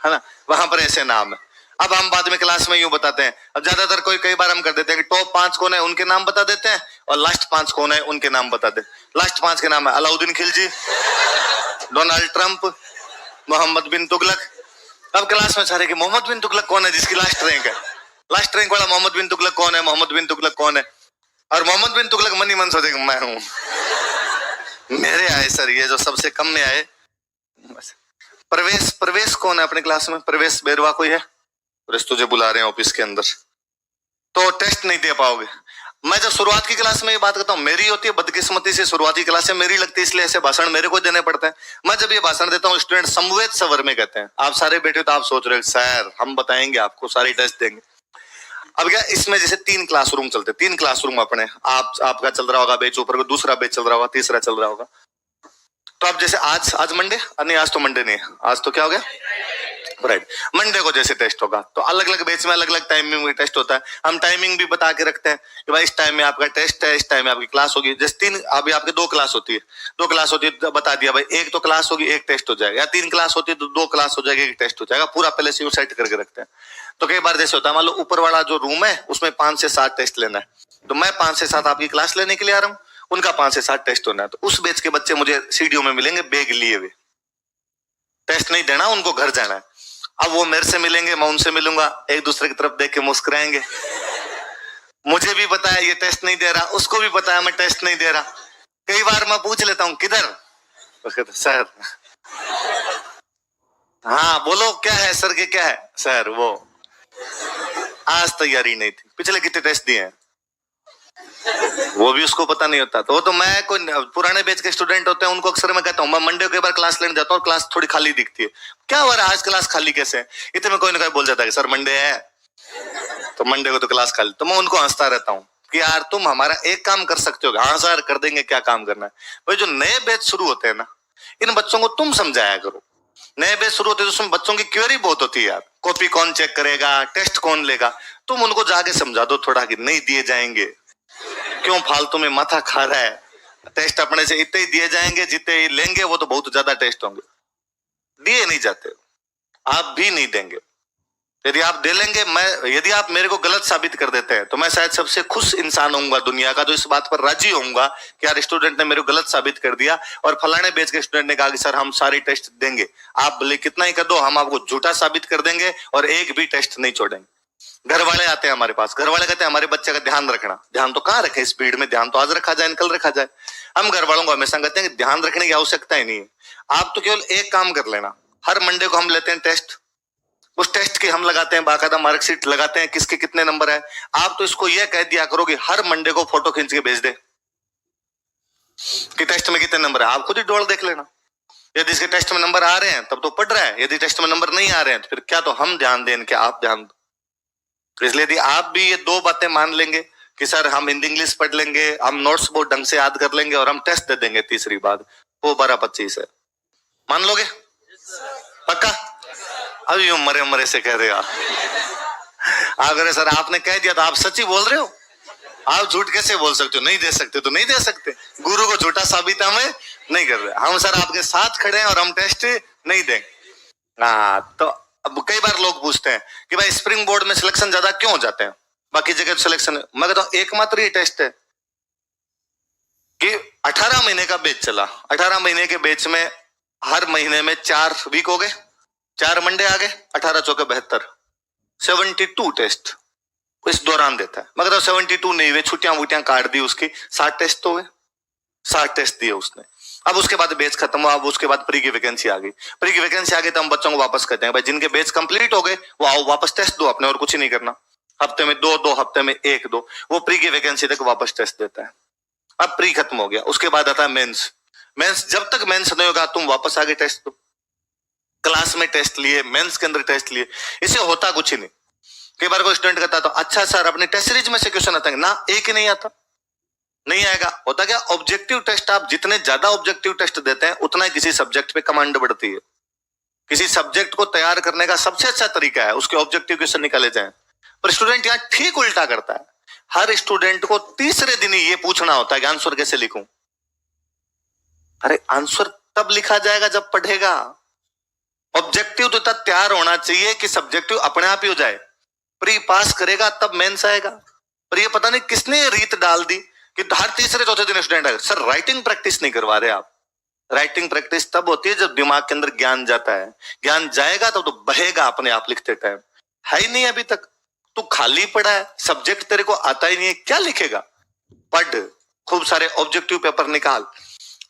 है ना, वहां पर ऐसे नाम है। अब हम बाद में क्लास में यूं बताते हैं, अब ज्यादातर कई बार हम कर देते हैं कि टॉप 5 कौन है उनके नाम बता देते हैं और लास्ट 5 कौन है उनके नाम बता दे। लास्ट 5 के नाम है अलाउद्दीन खिलजी, डोनाल्ड ट्रंप, मोहम्मद बिन तुगलक। अब क्लास में सारे कि मोहम्मद बिन तुगलक कौन है जिसकी लास्ट रैंक है, लास्ट रैंक वाला मोहम्मद बिन तुगलक कौन है, मोहम्मद बिन तुगलक कौन है। और मोहम्मद बिन तुगलक मन ही मन सोचेगा मैं हूं, मेरे आए सर ये जो सबसे कम में आए। प्रवेश, प्रवेश कौन है अपने क्लास में? प्रवेश बेरवा कोई है? प्रवेश तुझे बुला रहे हैं ऑफिस के अंदर, तो टेस्ट नहीं दे पाओगे। मैं जब शुरुआत की क्लास में ये बात करता हूँ, मेरी होती है बदकिस्मती से शुरुआती क्लास से मेरी लगती है इसलिए ऐसे भाषण मेरे को देने पड़ते हैं। मैं जब ये भाषण देता हूँ स्टूडेंट समवेत सवर में कहते हैं, आप सारे बैठे हो तो आप सोच रहे हो सर हम बताएंगे आपको सारी टेस्ट देंगे। अब क्या इसमें जैसे 3 क्लासरूम चलते, 3 क्लासरूम अपने आपका चल रहा होगा बैच, ऊपर दूसरा बैच चल रहा होगा, तीसरा चल रहा होगा। तो अब जैसे आज मंडे नहीं, आज तो मंडे नहीं है, आज तो क्या हो गया राइट, मंडे को जैसे टेस्ट होगा तो अलग अलग बैच में अलग अलग टाइमिंग में टेस्ट होता है। हम टाइमिंग भी बता के रखते हैं कि भाई इस टाइम में आपका टेस्ट है, इस टाइम में आपकी क्लास होगी। जैसे 3 अभी आपके 2 क्लास होती है, 2 क्लास होती है तो बता दिया भाई एक तो क्लास होगी एक टेस्ट हो जाएगा, या 3 क्लास होती है तो 2 क्लास हो जाएगी एक टेस्ट हो जाएगा, पूरा पहले से सेट करके रखते हैं। तो कई बार जैसे होता है मान लो ऊपर वाला जो रूम है उसमें 5 से 7 टेस्ट लेना है, तो मैं 5 से 7 आपकी क्लास लेने के लिए आ रहा हूँ, उनका 5 से 7 टेस्ट होना है। तो उस बैच के बच्चे मुझे सीडीओ में मिलेंगे बैग लिए हुए, टेस्ट नहीं देना उनको घर जाना है। अब वो मेरे से मिलेंगे मैं उनसे मिलूंगा, एक दूसरे की तरफ देख के मुस्कुराएंगे। मुझे भी पता है ये टेस्ट नहीं दे रहा, उसको भी पता है मैं टेस्ट नहीं दे रहा। कई बार मैं पूछ लेता हूँ किधर, सर हाँ बोलो क्या है सर के, क्या है सर वो आज तैयारी नहीं थी, पिछले कितने टेस्ट दिए हैं वो भी उसको पता नहीं होता। तो वो तो मैं कोई पुराने बैच के स्टूडेंट होते हैं उनको अक्सर मैं कहता हूँ, मैं मंडे को एक बार क्लास लेने जाता हूँ, क्लास थोड़ी खाली दिखती है, क्या हो रहा है आज क्लास खाली कैसे है, इतने में कोई ना कोई बोल जाता है कि सर मंडे है तो मंडे को तो क्लास खाली। तो मैं उनको हंसता रहता हूँ कि यार तुम हमारा एक काम कर सकते हो। हाँ सर कर देंगे, क्या काम करना है भाई। जो नए बैच शुरू होते हैं ना इन बच्चों को तुम समझाया करो, नए बैच शुरू होते हैं तो उसमें बच्चों की क्वेरी बहुत होती है यार, कॉपी कौन चेक करेगा, टेस्ट कौन लेगा। तुम उनको जाके समझा दो थोड़ा कि नहीं दिए जाएंगे, क्यों फालतू में माथा खा रहा है, टेस्ट अपने से इतने ही दिए जाएंगे जितने ही लेंगे, वो तो बहुत ज्यादा टेस्ट होंगे, दिए नहीं जाते, आप भी नहीं देंगे। यदि आप दे लेंगे, मैं यदि आप मेरे को गलत साबित कर देते हैं तो मैं शायद सबसे खुश इंसान होऊंगा दुनिया का, जो इस बात पर राजी होऊंगा कि यार स्टूडेंट ने मेरे को गलत साबित कर दिया और फलाने बैच के स्टूडेंट ने कहा कि सर हम सारे टेस्ट देंगे, आप भले कितना ही कर दो हम आपको झूठा साबित कर देंगे और एक भी टेस्ट नहीं छोड़ेंगे। घर वाले आते हैं हमारे पास, घर वाले कहते हैं हमारे बच्चे का ध्यान रखना। ध्यान तो कहाँ रखे इस भीड़ में, ध्यान तो आज रखा जाए कल रखा जाए। हम घर वालों को हमेशा कहते हैं कि ध्यान रखने की आवश्यकता ही नहीं है, आप तो केवल एक काम कर लेना, हर मंडे को हम लेते हैं टेस्ट, उस टेस्ट की हम लगाते हैं बाकायदा मार्कशीट लगाते हैं किसके कितने नंबर है। आप तो इसको यह कह दिया करो कि हर मंडे को फोटो खींच के भेज दे कि टेस्ट में कितने नंबर है, आप खुद ही डोल देख लेना। यदि इसके टेस्ट में नंबर आ रहे हैं तब तो पढ़ रहा है, यदि टेस्ट में नंबर नहीं आ रहे हैं तो फिर क्या तो हम ध्यान दें कि आप ध्यान दो। तो इसलिए यदि आप भी ये दो बातें मान लेंगे कि सर हम हिंदी इंग्लिश पढ़ लेंगे, हम नोट्स बहुत ढंग से याद कर लेंगे और हम टेस्ट दे देंगे तीसरी बात, वो 12-25 है, मान लोगे? पक्का? अभी मरे मरे से कह रहे हो अगर सर आपने कह दिया तो आप सच्ची बोल रहे हो? आप झूठ कैसे बोल सकते हो? नहीं दे सकते तो नहीं दे सकते, गुरु को झूठा साबित हमें नहीं कर रहे। हम सर आपके साथ खड़े हैं और हम टेस्ट नहीं देंगे। हाँ, तो अब कई बार लोग पूछते हैं कि भाई स्प्रिंग बोर्ड में सिलेक्शन ज्यादा क्यों हो जाते हैं, बाकी जगह सिलेक्शन। मैं कहता हूं एकमात्र ही टेस्ट है कि 18 महीने का बैच चला, 18 महीने के बैच में हर महीने में 4 वीक हो गए, 4 मंडे आ गए, 18 चौके 72, 72 टेस्ट इस दौरान देता है। मगर 72 नहीं हुए, छुट्टियां वुट्टियां काट दी उसकी, 60 टेस्ट तो हुए, 60 टेस्ट दिए उसने। अब उसके बाद बैच खत्म हुआ, अब उसके बाद प्री की वैकेंसी आ गई। प्री की वैकेंसी आ गई तो हम बच्चों को वापस कहते हैं भाई जिनके बैच कंप्लीट हो गए वो आओ वापस टेस्ट दो अपने, और कुछ नहीं करना। हफ्ते में 2 हफ्ते में 1-2, वो प्री की वैकेंसी तक वापस टेस्ट देता है। अब प्री खत्म हो गया, उसके बाद आता है मेंस। मेंस जब तक मेंस नहीं होगा तुम वापस आगे टेस्ट दो। क्लास में टेस्ट लिए, मेंस के अंदर टेस्ट लिए, इससे होता कुछ ही नहीं। कई बार कोई स्टूडेंट कहता तो अच्छा सर अपने टेस्ट सीरीज में से क्वेश्चन आता है ना, एक ही नहीं आता, नहीं आएगा। होता क्या, ऑब्जेक्टिव टेस्ट आप जितने ज्यादा ऑब्जेक्टिव टेस्ट देते हैं उतना ही किसी सब्जेक्ट पे कमांड बढ़ती है। किसी सब्जेक्ट को तैयार करने का सबसे अच्छा तरीका है उसके ऑब्जेक्टिव क्वेश्चन निकाले जाएं। पर स्टूडेंट यहाँ ठीक उल्टा करता है। हर स्टूडेंट को तीसरे दिन ही ये पूछना होता है कि आंसर कैसे लिखूं। अरे आंसर तब लिखा जाएगा जब पढ़ेगा। ऑब्जेक्टिव तो तब तैयार होना चाहिए कि सब्जेक्टिव अपने आप ही हो जाए। प्री पास करेगा तब मेंस आएगा। पर ये पता नहीं किसने रीत डाल दी कि हर तीसरे चौथे दिन स्टूडेंट आएगा। सर राइटिंग प्रैक्टिस नहीं करवा रहे आप। राइटिंग प्रैक्टिस तब होती है जब दिमाग के अंदर ज्ञान जाता है। ज्ञान जाएगा तब तो बहेगा अपने आप लिखते टाइम। है ही नहीं अभी तक, तू खाली पड़ा है, सब्जेक्ट तेरे को आता ही नहीं है, क्या लिखेगा? पढ़, खूब सारे ऑब्जेक्टिव पेपर निकाल।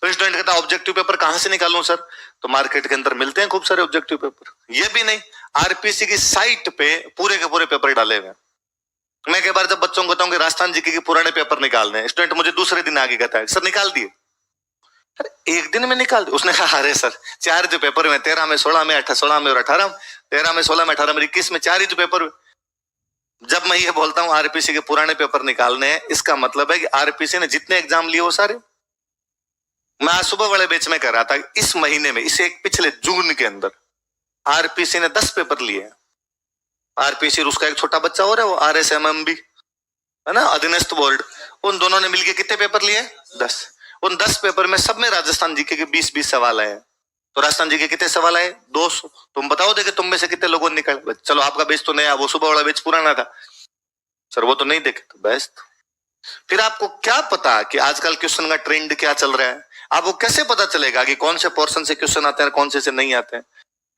तो स्टूडेंट कहता ऑब्जेक्टिव पेपर कहां से निकालूं सर? तो मार्केट के अंदर मिलते हैं खूब सारे ऑब्जेक्टिव पेपर। ये भी नहीं, आरपीसी की साइट पे पूरे के पूरे पेपर डाले हुए। मैं कई बार जब बच्चों को कहता हूं कि राजस्थान जीके के पुराने पेपर निकालने हैं, स्टूडेंट मुझे दूसरे दिन आगे कहता है सर निकाल दिए। अरे एक दिन में निकाल दिए? उसने कहा अरे सर 4 जो पेपर में, 13 में, 16 में, 16 में और 18 में, 13 में, 16 में, 18 में, 21 में, 4 ही जो पेपर। जब मैं ये बोलता हूं आरपीसी के पुराने पेपर निकालने हैं, इसका मतलब है कि आरपीसी ने जितने एग्जाम लिए वो सारे। मैं आज सुबह वाले बैच में कर रहा था, इस महीने में, इस एक पिछले जून के अंदर आरपीसी ने 10 पेपर लिए। आरपीसी उसका एक छोटा बच्चा हो रहा है वो आरएसएमएमबी है ना, अधीनस्थ बोर्ड, उन दोनों ने मिलकर कितने पेपर लिए? 10। उन 10 पेपर में सब में राजस्थान जीके के 20-20 सवाल आए। तो राजस्थान जीके कितने सवाल आए? 200। तुम बताओ देखे तुम में से कितने लोगों ने निकाले? चलो आपका बेच तो नया, वो सुबह वाला बेच पुराना था सर, वो तो नहीं देखे, तो बेस्ट। फिर आपको क्या पता कि आजकल क्वेश्चन का ट्रेंड क्या चल रहा है? आपको कैसे पता चलेगा कि कौन से पोर्शन से क्वेश्चन आते हैं, कौन से नहीं आते हैं?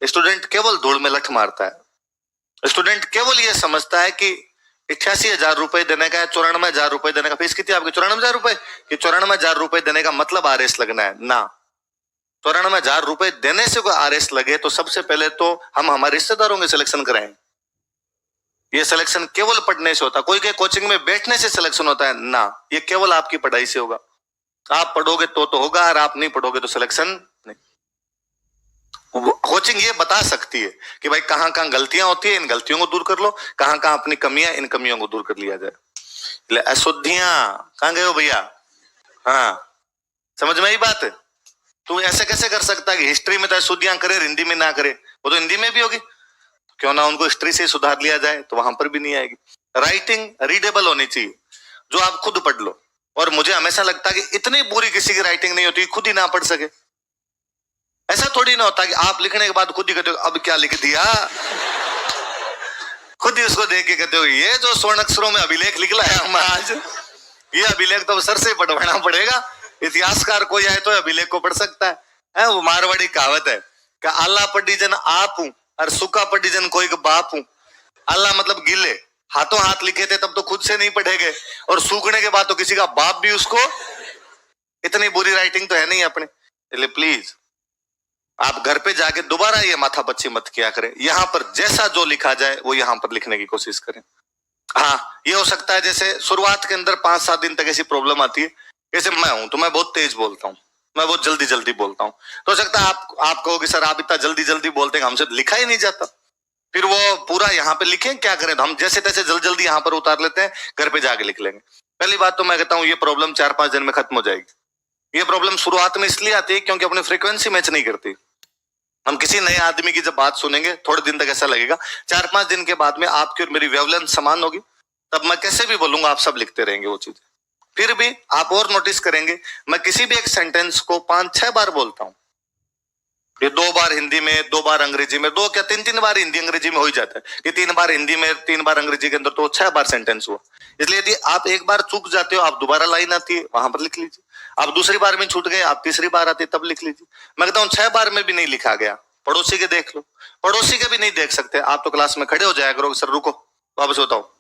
स्टूडेंट केवल धूल में लठ मारता है। स्टूडेंट केवल ये समझता है कि 88,000 रुपए देने का है, 94,000 रुपए देने का। फीस कितनी आपकी? 94,000 रुपए। कि 94,000 रुपए देने का मतलब आरएस लगना है ना? 94,000 रुपए देने से कोई आरएस लगे तो सबसे पहले तो हम हमारे रिश्तेदारों के सिलेक्शन कराएं। ये सिलेक्शन केवल पढ़ने से होता, कोई के कोचिंग में बैठने से सिलेक्शन होता है ना, ये केवल आपकी पढ़ाई से होगा। आप पढ़ोगे तो होगा, और आप नहीं पढ़ोगे तो सिलेक्शन नहीं। कोचिंग ये बता सकती है कि भाई कहां कहां गलतियां होती है, इन गलतियों को दूर कर लो, कहां कहां अपनी कमियां, इन कमियों को दूर कर लिया जाए। अशुद्धियां कहां गए हो भैया? हाँ, समझ में आई बात? तू ऐसे कैसे कर सकता है कि हिस्ट्री में तो अशुद्धियां करे, हिंदी में ना करे? वो तो हिंदी में भी होगी, क्यों ना उनको हिस्ट्री से सुधार लिया जाए, तो वहां पर भी नहीं आएगी। राइटिंग रीडेबल होनी चाहिए, जो आप खुद पढ़ लो। और मुझे हमेशा लगता है कि इतनी बुरी किसी की राइटिंग नहीं होती खुद ही ना पढ़ सके। ऐसा थोड़ी ना होता कि आप लिखने के बाद खुद ही कहते हो अब क्या लिख दिया, खुद ही उसको देख के कहते हो ये जो स्वर्ण अक्षरों में अभिलेख लिख लाया हम आज, ये अभिलेख तो सर से पढ़वाना पड़ेगा। इतिहासकार कोई आए तो अभिलेख को पढ़ सकता है। वो मारवाड़ी कहावत है कि अल्लाह पढ़ी जन आप हूं और सुखा पढ़ी जन कोई का बाप हूं। अल्लाह मतलब गिले, हाथों हाथ लिखे थे तब तो खुद से नहीं पढ़े गए, और सूखने के बाद तो किसी का बाप भी उसको। इतनी बुरी राइटिंग तो है नहीं अपने। इसलिए प्लीज आप घर पे जाके दोबारा ये माथापच्ची मत किया करें। यहां पर जैसा जो लिखा जाए वो यहां पर लिखने की कोशिश करें। हाँ, ये हो सकता है जैसे शुरुआत के अंदर 5-7 दिन तक ऐसी प्रॉब्लम आती है, जैसे मैं हूं तो मैं बहुत तेज बोलता हूं, मैं बहुत जल्दी जल्दी बोलता हूं। तो हो सकता है आप कहोगे सर आप इतना जल्दी जल्दी बोलते हैं हमसे लिखा ही नहीं जाता। फिर वो पूरा यहाँ पे लिखें, क्या करें, तो हम जैसे तैसे जल्दी जल्दी यहाँ पर उतार लेते हैं, घर पे जाके लिख लेंगे। पहली बात तो मैं कहता हूँ ये प्रॉब्लम 4-5 दिन में खत्म हो जाएगी। ये प्रॉब्लम शुरुआत में इसलिए आती है क्योंकि अपनी फ्रीक्वेंसी मैच नहीं करती। हम किसी नए आदमी की जब बात सुनेंगे थोड़े दिन तक ऐसा लगेगा, 4-5 दिन के बाद में आपकी और मेरी वेवलेंथ समान होगी, तब मैं कैसे भी बोलूंगा आप सब लिखते रहेंगे वो चीज। फिर भी आप और नोटिस करेंगे, मैं किसी भी एक सेंटेंस को 5-6 बार बोलता हूं। ये 2 बार हिंदी में, 2 बार अंग्रेजी में, 2 क्या 3-3 बार हिंदी अंग्रेजी में हो ही जाता है कि 3 बार हिंदी में, 3 बार अंग्रेजी के अंदर, तो 6 बार सेंटेंस हुआ। इसलिए यदि आप एक बार चूक जाते हो, आप दोबारा लाइन आती है वहां पर लिख लीजिए। आप दूसरी बार में छूट गए, आप तीसरी बार आती है तब लिख लीजिए। मैं कहता हूँ 6 बार में भी नहीं लिखा गया, पड़ोसी के देख लो। पड़ोसी के भी नहीं देख सकते आप, तो क्लास में खड़े हो जाया करो, सर रुको वापस बताओ।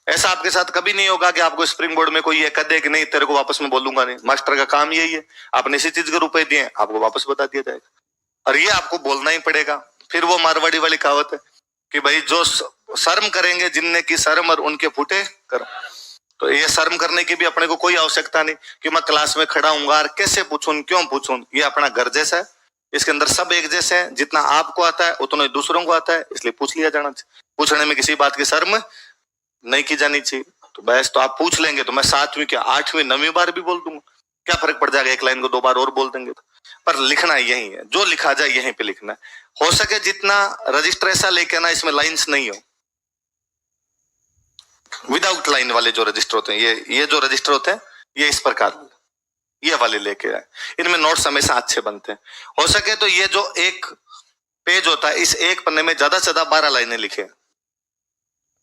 ऐसा आपके साथ कभी नहीं होगा कि आपको स्प्रिंग बोर्ड में कोई ये कह दे कि नहीं तेरे को वापस में बोलूंगा नहीं। मास्टर का काम यही है, आपने इसी चीज के रुपए दिए, आपको वापस बता दिया जाएगा, और ये आपको बोलना ही पड़ेगा। फिर वो मारवाड़ी वाली कहावत है कि भाई जो शर्म करेंगे जिनने की शर्म और उनके फूटे कर्म। तो ये शर्म करने की भी अपने को कोई आवश्यकता नहीं कि मैं क्लास में खड़ा हूँ और कैसे पूछूं, क्यों पूछूं। ये अपना घर जैसा है, इसके अंदर सब एक जैसे हैं, जितना आपको आता है उतना ही दूसरों को आता है, इसलिए पूछ लिया जाना चाहिए। पूछने में किसी बात की शर्म नहीं की जानी चाहिए। तो बहस तो आप पूछ लेंगे तो मैं 7वीं क्या 8वीं 9वीं बार भी बोल दूंगा, क्या फर्क पड़ जाएगा, एक लाइन को 2 बार और बोल देंगे तो। पर लिखना यही है, जो लिखा जाए यहीं पे लिखना है। हो सके जितना रजिस्टर ऐसा लेके ना इसमें लाइंस नहीं हो, विदाउट लाइन वाले जो रजिस्टर होते हैं, ये जो रजिस्टर होते हैं ये इस प्रकार ये वाले लेके आए, इनमें नोट्स हमेशा अच्छे बनते हैं। हो सके तो ये जो एक पेज होता है, इस एक पन्ने में ज्यादा से ज्यादा 12 लाइनें लिखे।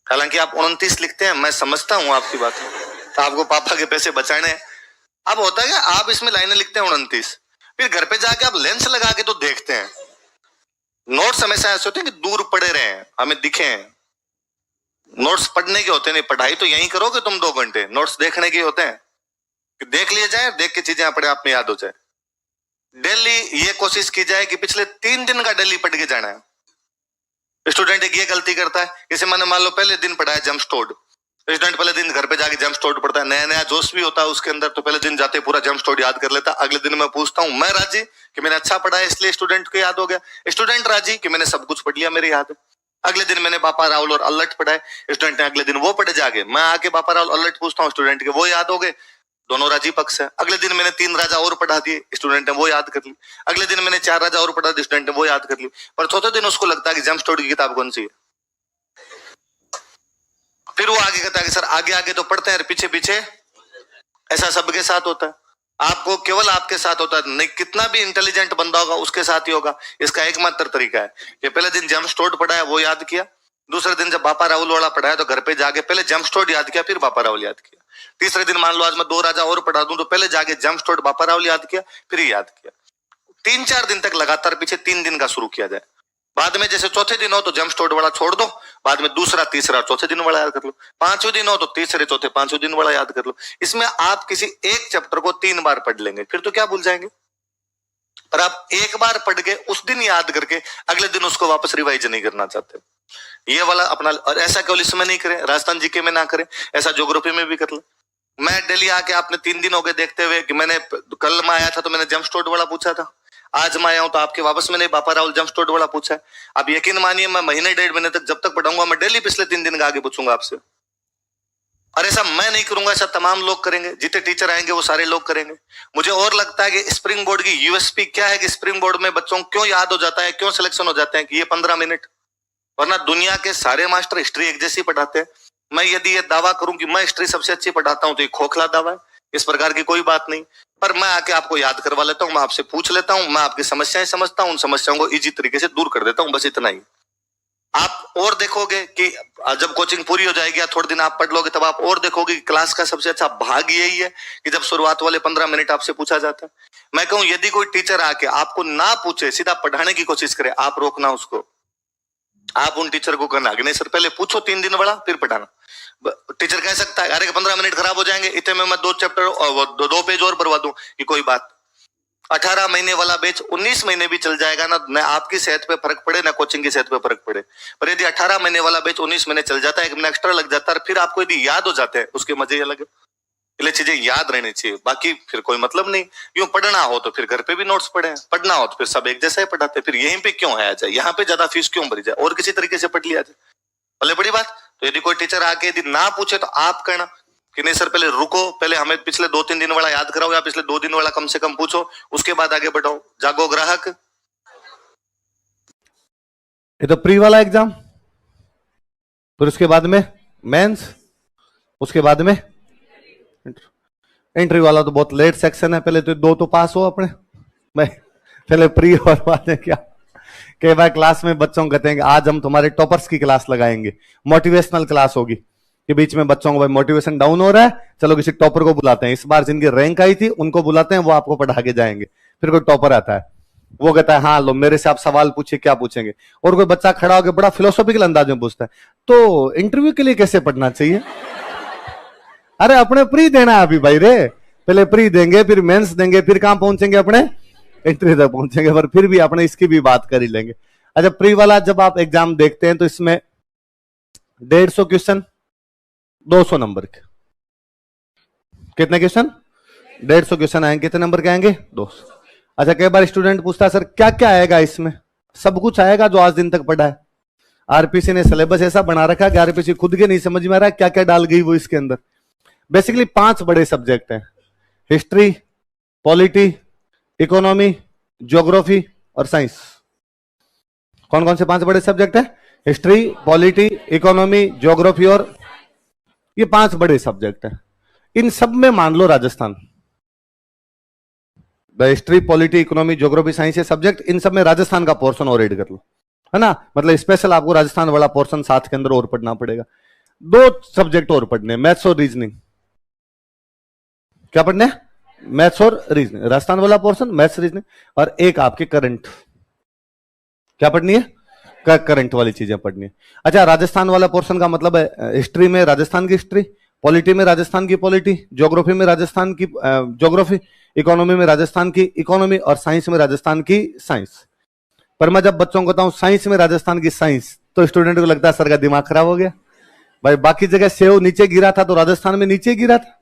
हालांकि आप 29 लिखते हैं, मैं समझता हूं आपकी बात, तो आपको पापा के पैसे बचाने हैं। अब होता है आप इसमें लाइनें लिखते हैं 29, फिर घर पे जाके आप लेंस लगा के तो देखते हैं। नोट्स हमेशा ऐसे होते हैं कि दूर पड़े रहे हैं, हमें दिखे हैं। नोट्स पढ़ने के होते नहीं, पढ़ाई तो यहीं करोगे तुम 2 घंटे, नोट्स देखने के होते हैं कि देख लिए जाए, देख के चीजें अपने आप में याद हो जाए। डेली ये कोशिश की जाए कि पिछले 3 दिन का डेली पढ़ के जाना है। स्टूडेंट एक ये गलती करता है, जैसे मैंने मान लो पहले दिन पढ़ाया जंप स्टोर्ड, स्टूडेंट पहले दिन घर पे जाके जंप स्टोर्ड पढ़ता है, नया नया जोश भी होता है उसके अंदर, तो पहले दिन जाते पूरा जंप स्टोर्ड याद कर लेता। अगले दिन मैं पूछता हूँ मैं राजी कि मैंने अच्छा पढ़ा है इसलिए स्टूडेंट को याद हो गया, स्टूडेंट राजी कि मैंने सब कुछ पढ़ लिया मेरे याद है। अगले दिन मैंने बापा राहुल और अल्लट पढ़ा है, स्टूडेंट ने अगले दिन वो पढ़े जाके, मैं आके बापा राहुल अल्लट पूछता हूँ, स्टूडेंट के वो याद हो गए, दोनों राजी पक्ष है। अगले दिन मैंने 3 राजा और पढ़ा दिए, स्टूडेंट ने वो याद कर ली। अगले दिन मैंने 4 राजा और पढ़ा दिए, स्टूडेंट ने वो याद कर ली। पर चौथे दिन उसको लगता है कि जंप स्टोर्ड की किताब कौन सी है। फिर वो आगे कहता है कि सर आगे आगे तो पढ़ते हैं, पीछे पीछे। ऐसा सबके साथ होता है, आपको केवल आपके साथ होता है नहीं, कितना भी इंटेलिजेंट बंदा होगा उसके साथ ही होगा। इसका एकमात्र तरीका है कि पहले दिन जंप स्टोर्ड पढ़ाया वो याद किया, दूसरे दिन जब बापा राहुल वाला पढ़ाया तो घर पे जाके पहले जंप स्टोर्ड याद किया, फिर बापा राहुल याद किया। तीसरे दिन मान लो आज मैं 2 राजा और पढ़ा दूं, तो पहले जाके जंप स्टोर्ड बापा राहुल याद किया, फिर याद किया। 3-4 दिन तक लगातार, पीछे 3 दिन का शुरू किया जाए। बाद में जैसे चौथे दिन हो तो जंप स्टोर्ड वाला छोड़ दो, बाद में दूसरा तीसरा चौथे दिन वाला याद कर लो। 5वें दिन हो तो तीसरे चौथे 5वें दिन वाला याद कर लो। इसमें आप किसी एक चैप्टर को 3 बार पढ़ लेंगे, फिर तो क्या भूल जाएंगे। पर आप एक बार पढ़ के उस दिन याद करके अगले दिन उसको वापस रिवाइज नहीं करना चाहते, ये वाला अपना। और ऐसा केवल इसमें नहीं करें, राजस्थान जीके में ना करें, ऐसा ज्योग्राफी में भी कर ले। मैं दिल्ली आके आपने 3 दिन हो गए देखते हुए कि मैंने कल मैं आया था तो मैंने जंप स्टोर्ड वाला पूछा था, आज मैं आया हूं तो आपके वापस मैंने बापा राहुल जंप स्टोर्ड वाला पूछा है। आप यकीन मानिए मैं महीने 1.5 महीने तक जब तक पढ़ाऊंगा मैं डेली पिछले 3 दिन का आगे पूछूंगा आपसे। और ऐसा मैं नहीं करूंगा, ऐसा तमाम लोग करेंगे, जितने टीचर आएंगे वो सारे लोग करेंगे। मुझे और लगता है कि स्प्रिंग बोर्ड की यूएसपी क्या है कि स्प्रिंग बोर्ड में बच्चों को क्यों याद हो जाता है, क्यों सिलेक्शन हो जाते हैं कि ये 15 मिनट, वरना दुनिया के सारे मास्टर हिस्ट्री एक जैसी पढ़ाते हैं। मैं यदि ये दावा करूं कि मैं हिस्ट्री सबसे अच्छी पढ़ाता हूं तो ये खोखला दावा है, इस प्रकार की कोई बात नहीं। पर मैं आके आपको याद करवा लेता हूं, मैं आपसे पूछ लेता हूं, मैं आपकी समस्याएं समझता हूं, उन समस्याओं को इजी तरीके से दूर कर देता हूं, बस इतना ही। आप और देखोगे कि जब कोचिंग पूरी हो जाएगी या थोड़े दिन आप पढ़ लोगे तब आप और देखोगे कि क्लास का सबसे अच्छा भाग यही है कि जब शुरुआत वाले 15 मिनट आपसे पूछा जाता है। मैं कहूं यदि कोई टीचर आके आपको ना पूछे सीधा पढ़ाने की कोशिश करे, आप रोकना उसको। आप उन टीचर को कहना कि नहीं सर पहले पूछो 3 दिन वाला फिर पढ़ाना। टीचर कह सकता है अरे 15 मिनट खराब हो जाएंगे, इतने में मैं 2 चैप्टर और 2 पेज और भरवा दूं कि कोई बात। 18 महीने वाला बैच 19 महीने भी चल जाएगा ना आपकी सेहत पे फर्क पड़े ना कोचिंग की सेहत पे फर्क पड़े। पर यदि 18 महीने वाला बैच 19 महीने चल जाता है, 1 महीना एक्स्ट्रा लग जाता है, फिर आपको यदि याद हो जाते हैं उसके मजे अलग है। इसलिए चीजें याद रहनी चाहिए, बाकी फिर कोई मतलब नहीं। यूं पढ़ना हो तो फिर घर पे भी नोट्स पढ़े, पढ़ना हो तो फिर सब एक जैसा ही पढ़ाते, फिर यहीं पे क्यों आया जाए, यहाँ पे ज्यादा फीस क्यों भरी जाए, और किसी तरीके से पढ़ लिया जाए। भले बड़ी बात। तो यदि कोई टीचर आके यदि ना पूछे तो आप कहना कि नहीं सर, पहले रुको, पहले हमें पिछले 2-3 दिन वाला याद कराओ, या पिछले 2 दिन वाला कम से कम पूछो, उसके बाद आगे बढ़ाओ। जागो ग्राहक। ये तो प्री वाला एग्जाम, फिर उसके बाद में मेंस, उसके बाद में इंटरव्यू वाला तो बहुत लेट सेक्शन है, पहले तो 2 तो पास हो अपने भाई, पहले प्री और बाद में क्या। कई बार क्लास में बच्चों को कहते हैं कि आज हम तुम्हारे टॉपर्स की क्लास लगाएंगे, मोटिवेशनल क्लास होगी, कि बीच में बच्चों को भाई मोटिवेशन डाउन हो रहा है, चलो किसी टॉपर को बुलाते हैं, इस बार जिनकी रैंक आई थी उनको बुलाते हैं, वो आपको पढ़ा के जाएंगे। फिर कोई टॉपर आता है, वो कहता है हाँ लो मेरे से आप सवाल पूछिए, क्या पूछेंगे, और कोई बच्चा खड़ा होकर बड़ा फिलोसॉफिकल अंदाज में पूछता है, तो इंटरव्यू के लिए कैसे पढ़ना चाहिए। अरे अपने प्री देना है अभी भाई रे, पहले प्री देंगे, फिर मेंस देंगे, फिर कहां पहुंचेंगे, अपने इंटरव्यू तक पहुंचेंगे, पर फिर भी अपने इसकी भी बात कर ही लेंगे। अच्छा, प्री वाला जब आप एग्जाम देखते हैं तो इसमें 150 क्वेश्चन 200 नंबर के, कितने क्वेश्चन 150 क्वेश्चन आएंगे, कितने नंबर के आएंगे 200। अच्छा, कई बार स्टूडेंट पूछता है सर क्या क्या आएगा इसमें, सब कुछ आएगा जो आज दिन तक पढ़ा है। आरपीसी ने सिलेबस ऐसा बना रखा है कि आरपीसी खुद के नहीं समझ में आ रहा है क्या क्या डाल गई वो इसके अंदर। बेसिकली 5 बड़े सब्जेक्ट हैं, हिस्ट्री, पॉलिटी, इकोनॉमी, ज्योग्राफी और साइंस। कौन कौन से 5 बड़े सब्जेक्ट हैं, हिस्ट्री, पॉलिटी, इकोनॉमी, ज्योग्राफी और ये 5 बड़े सब्जेक्ट हैं। इन सब में मान लो Rajasthan, history, polity, economy, geography, science ये सब्जेक्ट, इन सब में राजस्थान का पोर्शन और ऐड कर लो, है ना, मतलब स्पेशल आपको राजस्थान वाला पोर्शन साथ के अंदर और पढ़ना पड़ेगा। 2 सब्जेक्ट और पढ़ने, मैथ्स और रीजनिंग। क्या पढ़ने, मैथ्स और रीजनिंग, राजस्थान वाला पोर्शन, मैथ्स, रीजनिंग, और एक आपके करंट, क्या पढ़नी है, करंट वाली चीजें पढ़नी है। अच्छा, राजस्थान वाला पोर्शन का मतलब है हिस्ट्री में राजस्थान की हिस्ट्री, पॉलिटी में राजस्थान की पॉलिटी, ज्योग्राफी में राजस्थान की ज्योग्राफी, इकोनॉमी में राजस्थान की इकोनॉमी और साइंस में राजस्थान की साइंस। पर मैं जब बच्चों को बताऊं साइंस में राजस्थान की साइंस, तो स्टूडेंट को लगता है सर का दिमाग खराब हो गया भाई, बाकी जगह सेव नीचे गिरा था तो राजस्थान में नीचे गिरा था,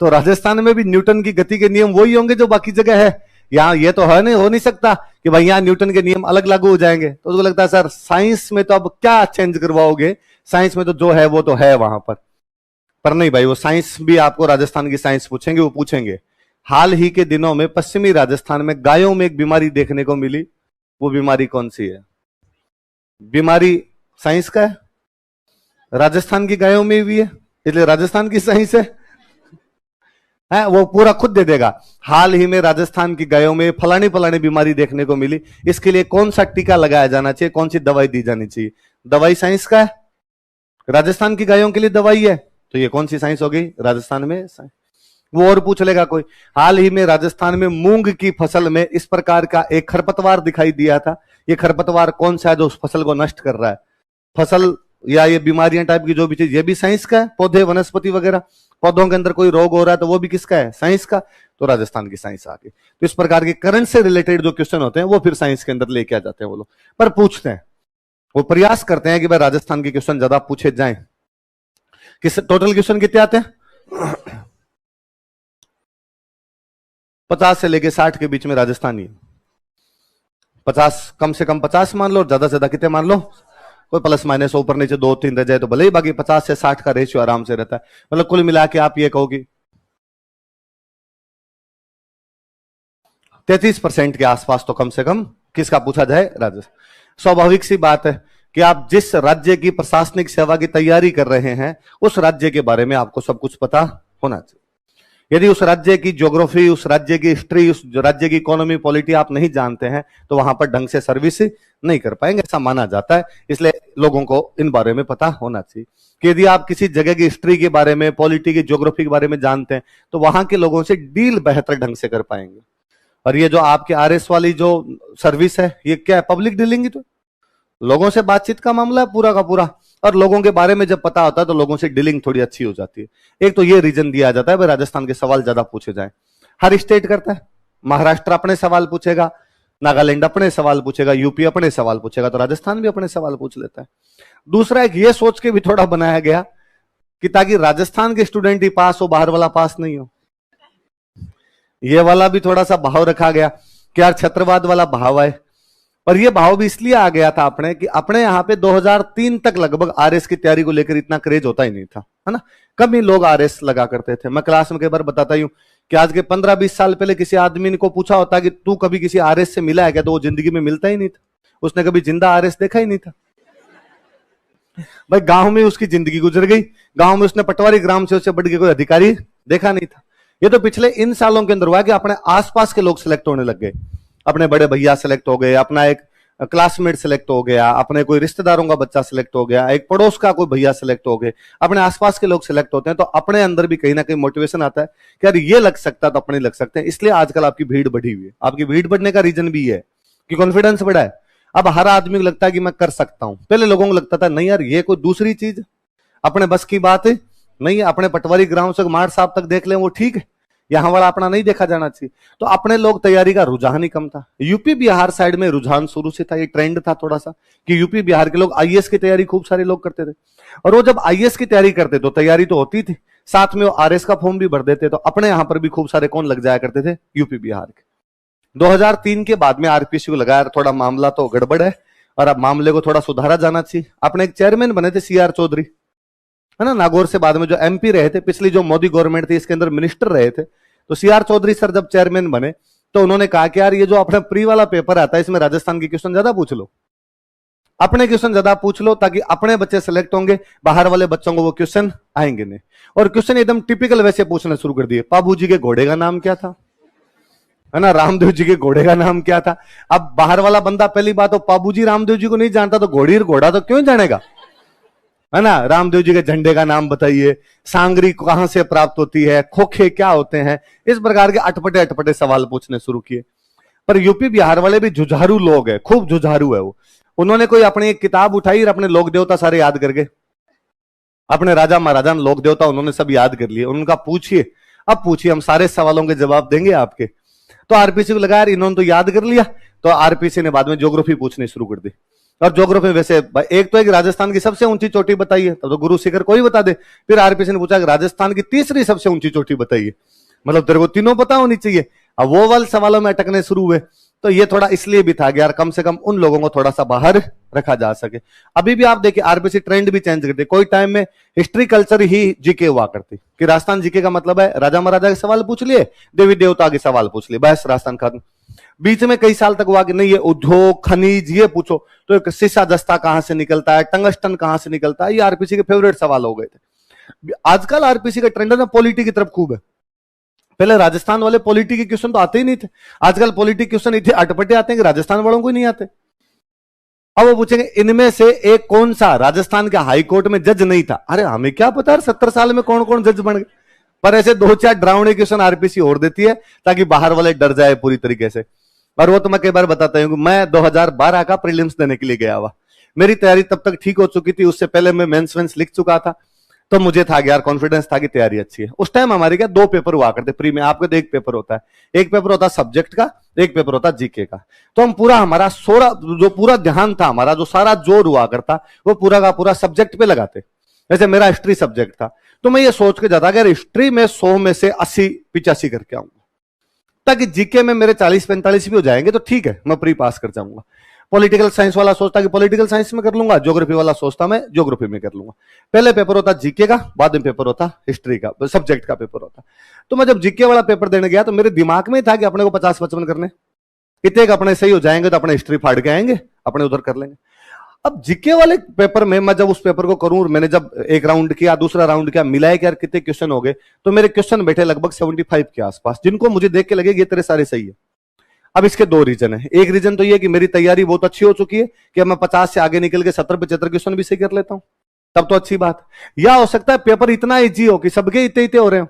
तो राजस्थान में भी न्यूटन की गति के नियम वही होंगे जो बाकी जगह है, यहाँ ये तो है नहीं, हो नहीं सकता कि भाई यहाँ न्यूटन के नियम अलग लागू हो जाएंगे। तो उसको लगता है सर साइंस में तो अब क्या चेंज करवाओगे, साइंस में तो जो है वो तो है वहां पर नहीं भाई, वो साइंस भी आपको राजस्थान की साइंस पूछेंगे, वो पूछेंगे हाल ही के दिनों में पश्चिमी राजस्थान में गायों में एक बीमारी देखने को मिली, वो बीमारी कौन सी है, बीमारी साइंस का है, राजस्थान की गायों में भी है, इसलिए राजस्थान की साइंस है, वो पूरा खुद दे देगा। हाल ही में राजस्थान की गायों में फलानी फलानी बीमारी देखने को मिली, इसके लिए कौन सा टीका लगाया जाना चाहिए, कौन सी दवाई दी जानी चाहिए, दवाई साइंस का है, राजस्थान की गायों के लिए दवाई है, तो ये कौन सी साइंस हो गई, राजस्थान में साइंस। वो और पूछ लेगा कोई, हाल ही में राजस्थान में मूंग की फसल में इस प्रकार का एक खरपतवार दिखाई दिया था, ये खरपतवार कौन सा है जो उस फसल को नष्ट कर रहा है, फसल या ये बीमारियां टाइप की जो भी चीज, ये भी साइंस का है, पौधे वनस्पति वगैरह, पौधों के अंदर कोई रोग हो रहा है तो वो भी किसका है, साइंस का, तो राजस्थान की साइंस आ गई। तो इस प्रकार के करंट से रिलेटेड जो क्वेश्चन होते हैं वो फिर साइंस के अंदर लेके आ जाते हैं वो लोग, पर पूछते हैं, वो प्रयास करते हैं कि भाई राजस्थान के क्वेश्चन ज्यादा पूछे जाएं। किस टोटल क्वेश्चन कितने आते हैं 50 से लेके 60 के बीच में राजस्थानी, 50 कम से कम 50 मान लो, ज्यादा से ज्यादा कितने मान लो, कोई प्लस माइनस ऊपर नीचे 2-3 रह जाए तो भले ही, बाकी 50 से 60 का रेशियो आराम से रहता है। मतलब कुल मिला के आप ये कहोगे 33% के आसपास तो कम से कम किसका पूछा जाए, राजस्थान। स्वाभाविक सी बात है कि आप जिस राज्य की प्रशासनिक सेवा की तैयारी कर रहे हैं उस राज्य के बारे में आपको सब कुछ पता होना चाहिए। यदि उस राज्य की ज्योग्राफी, उस राज्य की हिस्ट्री, उस राज्य की इकोनॉमी, पॉलिटी आप नहीं जानते हैं तो वहां पर ढंग से सर्विस नहीं कर पाएंगे, ऐसा माना जाता है। इसलिए लोगों को इन बारे में पता होना चाहिए कि यदि आप किसी जगह की हिस्ट्री के बारे में, पॉलिटी की, ज्योग्राफी के बारे में जानते हैं तो वहां के लोगों से डील बेहतर ढंग से कर पाएंगे। और ये जो आपके आरएस वाली जो सर्विस है, ये क्या है, पब्लिक डीलिंग ही तो, लोगों से बातचीत का मामला है पूरा का पूरा, और लोगों के बारे में जब पता होता है तो लोगों से डीलिंग थोड़ी अच्छी हो जाती है। एक तो ये रीजन दिया जाता है भाई राजस्थान के सवाल ज्यादा पूछे जाएं। हर स्टेट करता है, महाराष्ट्र अपने सवाल पूछेगा, नागालैंड अपने सवाल पूछेगा, यूपी अपने सवाल पूछेगा, तो राजस्थान भी अपने सवाल पूछ लेता है। दूसरा एक ये सोच के भी थोड़ा बनाया गया कि ताकि राजस्थान के स्टूडेंट ही पास हो, बाहर वाला पास नहीं हो। ये वाला भी थोड़ा सा भाव रखा गया कि यार छत्रवाद वाला भाव है, पर यह भाव भी इसलिए आ गया था अपने कि अपने यहां पे 2003 तक लगभग आरएस की तैयारी को लेकर इतना क्रेज होता ही नहीं था, है ना। कम ही लोग आरएस लगा करते थे। मैं क्लास में कई बार बताता हूं कि आज के 15-20 साल पहले किसी आदमी को पूछा होता कि तू कभी किसी आरएस से मिला है क्या, तो वो जिंदगी में मिलता ही नहीं था, उसने कभी जिंदा आरएस देखा ही नहीं था। भाई गांव में उसकी जिंदगी गुजर गई, गांव में उसने पटवारी ग्राम से उससे बढ़ के कोई अधिकारी देखा नहीं था। ये तो पिछले इन सालों के अंदर हुआ कि अपने आसपास के लोग सिलेक्ट होने लग गए, अपने बड़े भैया सिलेक्ट हो गए, अपना एक क्लासमेट सिलेक्ट हो गया, अपने कोई रिश्तेदारों का बच्चा सिलेक्ट हो गया, एक पड़ोस का कोई भैया सिलेक्ट हो गए, अपने आसपास के लोग सिलेक्ट होते हैं। तो अपने अंदर भी कहीं ना कहीं मोटिवेशन आता है कि यार ये लग सकता तो अपने लग सकते हैं। इसलिए आजकल आपकी भीड़ बढ़ी हुई है। आपकी भीड़ बढ़ने का रीजन भी है कि कॉन्फिडेंस बढ़ा है। अब हर आदमी को लगता है कि मैं कर सकता हूं। पहले लोगों को लगता था नहीं यार ये कोई दूसरी चीज, अपने बस की बात है नहीं, अपने पटवारी ग्राम से मार साहब तक देख लें वो ठीक है, यहां वाला अपना नहीं देखा जाना चाहिए। तो अपने लोग तैयारी का रुझान ही कम था। यूपी बिहार साइड में रुझान शुरू से था, ये ट्रेंड था थोड़ा सा कि यूपी बिहार के लोग आईएएस की तैयारी खूब सारे लोग करते थे। और वो जब आईएएस की तैयारी करते तो तैयारी तो होती थी, साथ में वो आरएस का फॉर्म भी भर देते। तो अपने यहां पर भी खूब सारे कौन लग जाया करते थे, यूपी बिहार के। 2003 के बाद में आरपीसी को लगाया, थोड़ा मामला तो गड़बड़ है और अब मामले को थोड़ा सुधारा जाना चाहिए। अपने एक चेयरमैन बने थे सीआर चौधरी, है ना, नागौर से बाद में जो एमपी रहे थे, पिछली जो मोदी गवर्नमेंट थी इसके अंदर मिनिस्टर रहे थे। तो सीआर चौधरी सर जब चेयरमैन बने तो उन्होंने कहा कि यार ये जो अपना प्री वाला पेपर आता है इसमें राजस्थान के क्वेश्चन ज्यादा पूछ लो, अपने क्वेश्चन ज्यादा पूछ लो, ताकि अपने बच्चे सिलेक्ट होंगे, बाहर वाले बच्चों को वो क्वेश्चन आएंगे नहीं। और क्वेश्चन एकदम टिपिकल वैसे पूछना शुरू कर दिए। पाबू जी के घोड़े का नाम क्या था, है ना, रामदेव जी के घोड़े का नाम क्या था। अब बाहर वाला बंदा पहली बात तो पाबू जी रामदेव जी को नहीं जानता, तो घोड़ी और घोड़ा तो क्यों जानेगा, है ना। रामदेव जी के झंडे का नाम बताइए, सांगरी कहां से प्राप्त होती है, खोखे क्या होते हैं, इस प्रकार के अटपटे अटपटे सवाल पूछने शुरू किए। पर यूपी बिहार वाले भी जुझारू लोग हैं, खूब जुझारू है वो। उन्होंने कोई अपनी एक किताब उठाई और अपने लोक देवता सारे याद करके, अपने राजा महाराजा लोक देवता उन्होंने सब याद कर लिए। उनका पूछिए, अब पूछिए, हम सारे सवालों के जवाब देंगे आपके। तो आरपीसी को लगा यार इन्होंने तो याद कर लिया, तो आरपीसी ने बाद में ज्योग्राफी पूछनी शुरू कर दी। और ज्योग्राफी वैसे एक तो है कि राजस्थान की सबसे ऊंची चोटी बताइए, तब तो गुरु शिखर कोई बता दे। फिर आरपीसी ने पूछा कि राजस्थान की तीसरी सबसे ऊंची चोटी बताइए, मतलब तेरे को तीनों पता होनी चाहिए। अब वो वाले सवालों में अटकने शुरू हुए। तो ये थोड़ा इसलिए भी था कि यार कम से कम उन लोगों को थोड़ा सा बाहर रखा जा सके। अभी भी आप देखिए आरपीसी ट्रेंड भी चेंज करती, कोई टाइम में हिस्ट्री कल्चर ही जीके हुआ करती कि राजस्थान जीके का मतलब है राजा महाराजा के सवाल पूछ लिए, देवी देवता के सवाल पूछ लिए, बस राजस्थान खत्म। बीच में कई साल तक हुआ कि नहीं ये उद्योग खनिज ये पूछो, तो एक शीशा दस्ता कहां से निकलता है, टंगस्टन कहां से निकलता है, ये आरपीसी के फेवरेट सवाल हो गए थे। आजकल आरपीसी का ट्रेंड है ना पॉलिटी की तरफ खूब है। पहले राजस्थान वाले पॉलिटी के क्वेश्चन तो आते ही नहीं थे, आजकल पॉलिटी क्वेश्चन इतने अटपटे आते हैं कि राजस्थान वालों को ही नहीं आते। अब वो पूछेंगे इनमें से एक कौन सा राजस्थान के हाई कोर्ट में जज नहीं था। अरे हमें क्या पता 70 साल में कौन कौन जज बन गए। पर ऐसे 2-4 डरावने क्वेश्चन आरपीसी और देती है ताकि बाहर वाले डर जाए पूरी तरीके से। और वो तो मैं कई बार बताता हूं, मैं 2012 का प्रीलिम्स देने के लिए गया हुआ, मेरी तैयारी तब तक ठीक हो चुकी थी, उससे पहले मैं मेंस वेंस लिख चुका था। तो मुझे था यार कॉन्फिडेंस था कि तैयारी अच्छी है। उस टाइम हमारे क्या 2 पेपर हुआ करते प्री में, आपके तो एक पेपर होता है, एक पेपर होता है सब्जेक्ट का, एक पेपर होता है जीके का। तो हम पूरा हमारा जो पूरा ध्यान था, हमारा जो सारा जोर हुआ करता वो पूरा का पूरा सब्जेक्ट पे लगाते। जैसे मेरा हिस्ट्री सब्जेक्ट था, तो मैं ये सोच के जाता अगर हिस्ट्री में 100 में से 80-85 करके आऊंगा, ताकि जीके में मेरे 40-45 भी हो जाएंगे तो ठीक है, मैं प्री पास कर जाऊंगा। पॉलिटिकल साइंस वाला सोचता कि पॉलिटिकल साइंस में कर लूंगा, ज्योग्राफी वाला सोचता मैं ज्योग्राफी में कर लूंगा। पहले पेपर होता जीके का, बाद में पेपर होता हिस्ट्री का, सब्जेक्ट का पेपर होता। तो मैं जब जीके वाला पेपर देने गया तो मेरे दिमाग में था कि अपने को 50-55 करने, इतने अपने सही हो जाएंगे तो अपने हिस्ट्री फाड़ के आएंगे, अपने उधर कर लेंगे। अब जीके वाले पेपर में मैं जब उस पेपर को करूं, मैंने जब एक राउंड किया, दूसरा राउंड किया, मिलाए कि यार कितने क्वेश्चन हो गए, तो मेरे क्वेश्चन बैठे लगभग 75 के आसपास, जिनको मुझे देख के लगे ये तेरे सारे सही है। अब इसके 2 रीजन है। एक रीजन तो ये कि मेरी तैयारी बहुत अच्छी हो चुकी है कि मैं 50 से आगे निकल के 70-75 क्वेश्चन भी सही कर लेता हूं, तब तो अच्छी बात। या हो सकता है पेपर इतना इजी हो कि सबके इतने इतने हो रहे हो,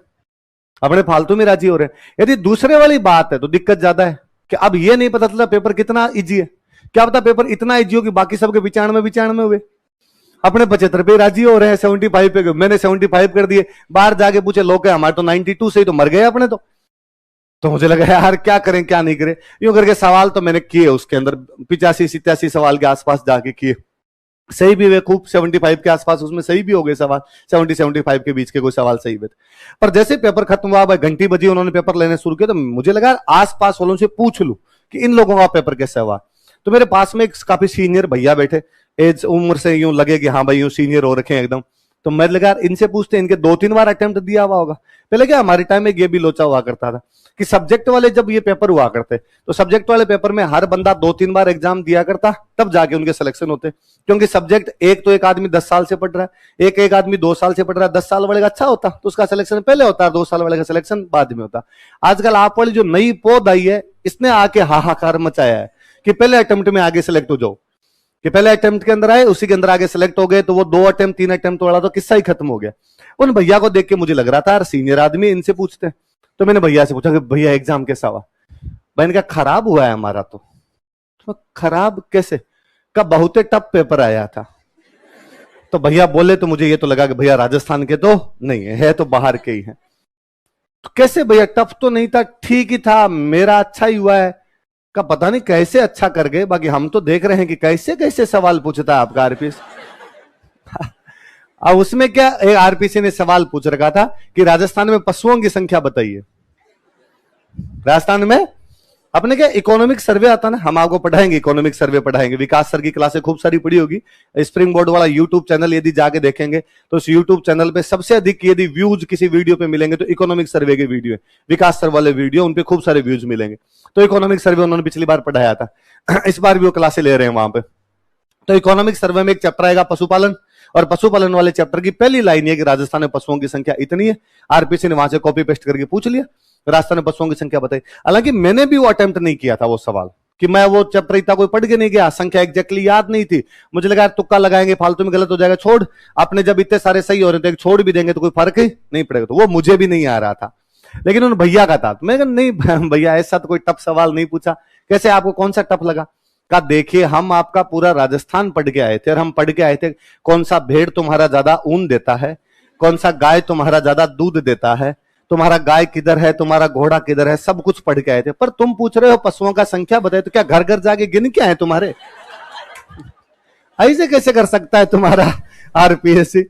अपने फालतू में राजी हो रहे हैं। यदि दूसरे वाली बात है तो दिक्कत ज्यादा है कि अब ये नहीं पता चलता पेपर कितना इजी है। क्या पता पेपर इतना इजी हो कि बाकी सबके 95 हुए, अपने 75 पे राजी हो रहे हैं, 75 पे मैंने 75 कर दिए। बाहर जाके पूछे लोग हमारे तो 92 से ही तो मर गए अपने तो मुझे लगा यार क्या करें क्या नहीं करें। यूं करके सवाल तो मैंने किए उसके अंदर 85-87 सवाल के आसपास जाके किए, सही भी हुए खूब, 75 के आसपास उसमें सही भी हो गए सवाल, 70-75 के बीच के कोई सवाल सही हुए। पर जैसे पेपर खत्म हुआ, भाई घंटी बजी, उन्होंने पेपर लेने शुरू किया, तो मुझे लगा आस पास वालों से पूछ लूं कि इन लोगों का पेपर कैसे हुआ। तो मेरे पास में एक काफी सीनियर भैया बैठे, एज उम्र से यूं लगे कि हाँ भाई यूं सीनियर हो रखे हैं एकदम। तो मैं लगा इनसे पूछते, इनके 2-3 बार अटेम्प्ट दिया हुआ होगा। पहले क्या हमारे टाइम में ये भी लोचा हुआ करता था कि सब्जेक्ट वाले जब ये पेपर हुआ करते तो सब्जेक्ट वाले पेपर में हर बंदा 2-3 बार एग्जाम दिया करता, तब जाके उनके सिलेक्शन होते। क्योंकि सब्जेक्ट एक तो एक आदमी 10 साल से पढ़ रहा है, एक आदमी 2 साल से पढ़ रहा है, 10 साल वाले का अच्छा होता तो उसका सिलेक्शन पहले होता, 2 साल वाले का सिलेक्शन बाद में होता। आजकल आप वाली जो नई पौध आई है, इसने आके हाहाकार मचाया है कि पहले अटेम्प्ट में आगे सिलेक्ट हो जाओ, कि पहले अटेम्प्ट के अंदर आए, उसी के अंदर आगे सिलेक्ट हो गए, तो वो 2 अटेम्प्ट 3 अटेम्प्ट वाला तो किस्सा ही खत्म हो गया। उन भैया को देख के मुझे लग रहा था यार सीनियर आदमी, इनसे पूछते हैं। तो मैंने भैया से पूछा कि भैया एग्जाम कैसा हुआ? भाई ने कहा खराब हुआ है हमारा। तो खराब कैसे? का बहुत टफ पेपर आया था। तो भैया बोले, तो मुझे ये तो लगा कि भैया राजस्थान के तो नहीं है तो बाहर के ही है। तो कैसे भैया? टफ तो नहीं था, ठीक ही था, मेरा अच्छा ही हुआ है। का पता नहीं कैसे अच्छा कर गए, बाकी हम तो देख रहे हैं कि कैसे कैसे सवाल पूछता है आपका आरपीएस। अब उसमें क्या, एक आरपीसी ने सवाल पूछ रखा था कि राजस्थान में पशुओं की संख्या बताइए। राजस्थान में अपने क्या इकोनॉमिक सर्वे आता ना, हम आपको पढ़ाएंगे, इकोनॉमिक सर्वे पढ़ाएंगे। विकास सर की क्लासें खूब सारी पढ़ी होगी। स्प्रिंग बोर्ड वाला यूट्यूब चैनल यदि जाके देखेंगे तो उस यूट्यूब चैनल पे सबसे अधिक यदि व्यूज किसी वीडियो पे मिलेंगे तो इकोनॉमिक सर्वे के वीडियो है। विकास सर वाले वीडियो, उनपे खूब सारे व्यूज मिलेंगे। तो इकोनॉमिक सर्वे उन्होंने पिछली बार पढ़ाया था, इस बार भी वो क्लासें ले रहे हैं वहां पे। तो इकोनॉमिक सर्वे में एक चैप्टर आएगा पशुपालन, और पशुपालन वाले चैप्टर की पहली लाइन है कि राजस्थान में पशुओं की संख्या इतनी है। आरपीसी ने वहां से कॉपी पेस्ट करके पूछ लिया, राजस्थान में पशुओं की संख्या बताई। हालांकि मैंने भी वो अटेम्प्ट नहीं किया था वो सवाल, कि मैं वो चैप्टर इतना कोई पढ़ के नहीं गया, संख्या एग्जैक्टली याद नहीं थी। मुझे लगा तुक्का लगाएंगे, फालतू में गलत हो जाएगा, छोड़, अपने जब इतने सारे सही हो रहे थे छोड़ भी देंगे तो कोई फर्क ही नहीं पड़ेगा। तो वो मुझे भी नहीं आ रहा था, लेकिन उन भैया का था। मैं नहीं भैया ऐसा तो कोई टफ सवाल नहीं पूछा, कैसे आपको कौन सा टफ लगा? का देखिए हम आपका पूरा राजस्थान पढ़ के आए थे, और हम पढ़ के आए थे कौन सा भेड़ तुम्हारा ज्यादा ऊन देता है, कौन सा गाय तुम्हारा ज्यादा दूध देता है, तुम्हारा गाय किधर है, तुम्हारा घोड़ा किधर है, सब कुछ पढ़ के आए थे। पर तुम पूछ रहे हो पशुओं का संख्या बताए, तो क्या घर घर जाके गिन के आए तुम्हारे? ऐसे कैसे कर सकता है तुम्हारा आरपीएससी?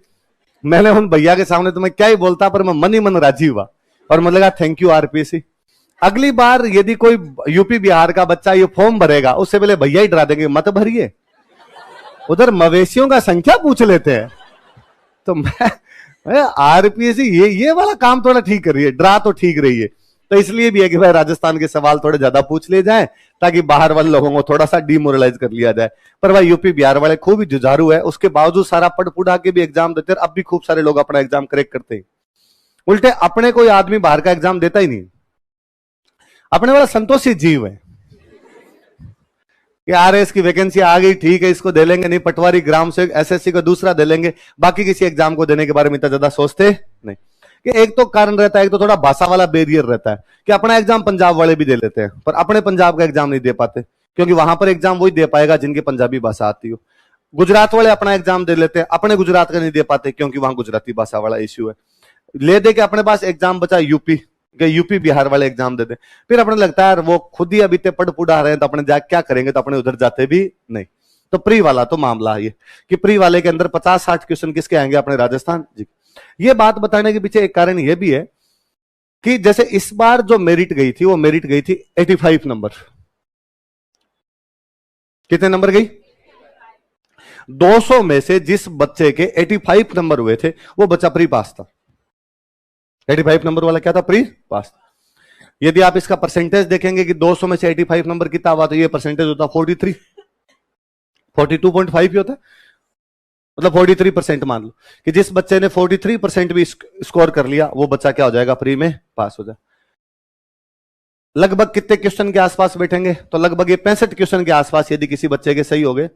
मैंने उन भैया के सामने तुम्हें क्या ही बोलता, पर मैं मन ही मन राजी हुआ और मुझे लगा थैंक यू आरपीएससी। अगली बार यदि कोई यूपी बिहार का बच्चा ये फॉर्म भरेगा, उससे पहले भैया ही डरा देंगे, मत भरिए, उधर मवेशियों का संख्या पूछ लेते हैं। तो मैं आरपीएससी ये वाला काम थोड़ा ठीक कर रही है, डरा तो ठीक रही है। तो इसलिए भी है कि भाई राजस्थान के सवाल थोड़े ज्यादा पूछ ले जाएं, ताकि बाहर वाले लोगों को थोड़ा सा डिमोरलाइज कर लिया जाए। पर भाई यूपी बिहार वाले खूब ही जुझारू है, उसके बावजूद सारा पढ़ पुढ़ा के भी एग्जाम देते हैं। अब भी खूब सारे लोग अपना एग्जाम क्रैक करते हैं। उल्टे अपने कोई आदमी बाहर का एग्जाम देता ही नहीं। अपने वाला संतोषी जीव है कि आरएस की वैकेंसी आ गई, ठीक है इसको दे लेंगे, नहीं पटवारी ग्राम सेवक एसएससी को दूसरा दे लेंगे, बाकी किसी एग्जाम को देने के बारे में इतना ज्यादा सोचते नहीं। कि एक तो कारण रहता है, एक तो थोड़ा भाषा वाला बैरियर रहता है कि अपना एग्जाम पंजाब वाले भी दे लेते हैं, पर अपने पंजाब का एग्जाम नहीं दे पाते, क्योंकि वहां पर एग्जाम वही दे पाएगा जिनकी पंजाबी भाषा आती हो। गुजरात वाले अपना एग्जाम दे लेते हैं, अपने गुजरात का नहीं दे पाते, क्योंकि वहां गुजराती भाषा वाला इश्यू है। ले दे के अपने पास एग्जाम बचा यूपी बिहार वाले एग्जाम देते, फिर अपने लगता है यार वो खुद ही अभी ते पढ़ पुढ़ा रहे हैं, तो अपने जाके क्या करेंगे, तो अपने उधर जाते भी नहीं। तो प्री वाला तो मामला है ये कि प्री वाले के अंदर 50-60 क्वेश्चन किसके आएंगे, अपने राजस्थान जी। ये बात बताने के पीछे एक कारण ये भी है कि जैसे इस बार जो मेरिट गई थी, वो मेरिट गई थी 85 नंबर। कितने नंबर गई? 200 में से जिस बच्चे के 85 नंबर हुए थे, वो बच्चा प्री पास था। 85 नंबर वाला क्या था? Pre pass. यदि आप इसका परसेंटेज देखेंगे कि 200 में से 85 नंबर कितना हुआ, तो ये परसेंटेज होता 43, 42.5 ही होता, मतलब 43% मान लो कि जिस बच्चे ने 43% भी स्कोर कर लिया, वो बच्चा क्या हो जाएगा? प्री में पास हो जाए। लगभग कितने क्वेश्चन के आसपास बैठेंगे? तो लगभग ये 65 क्वेश्चन के आसपास यदि किसी बच्चे के सही हो गए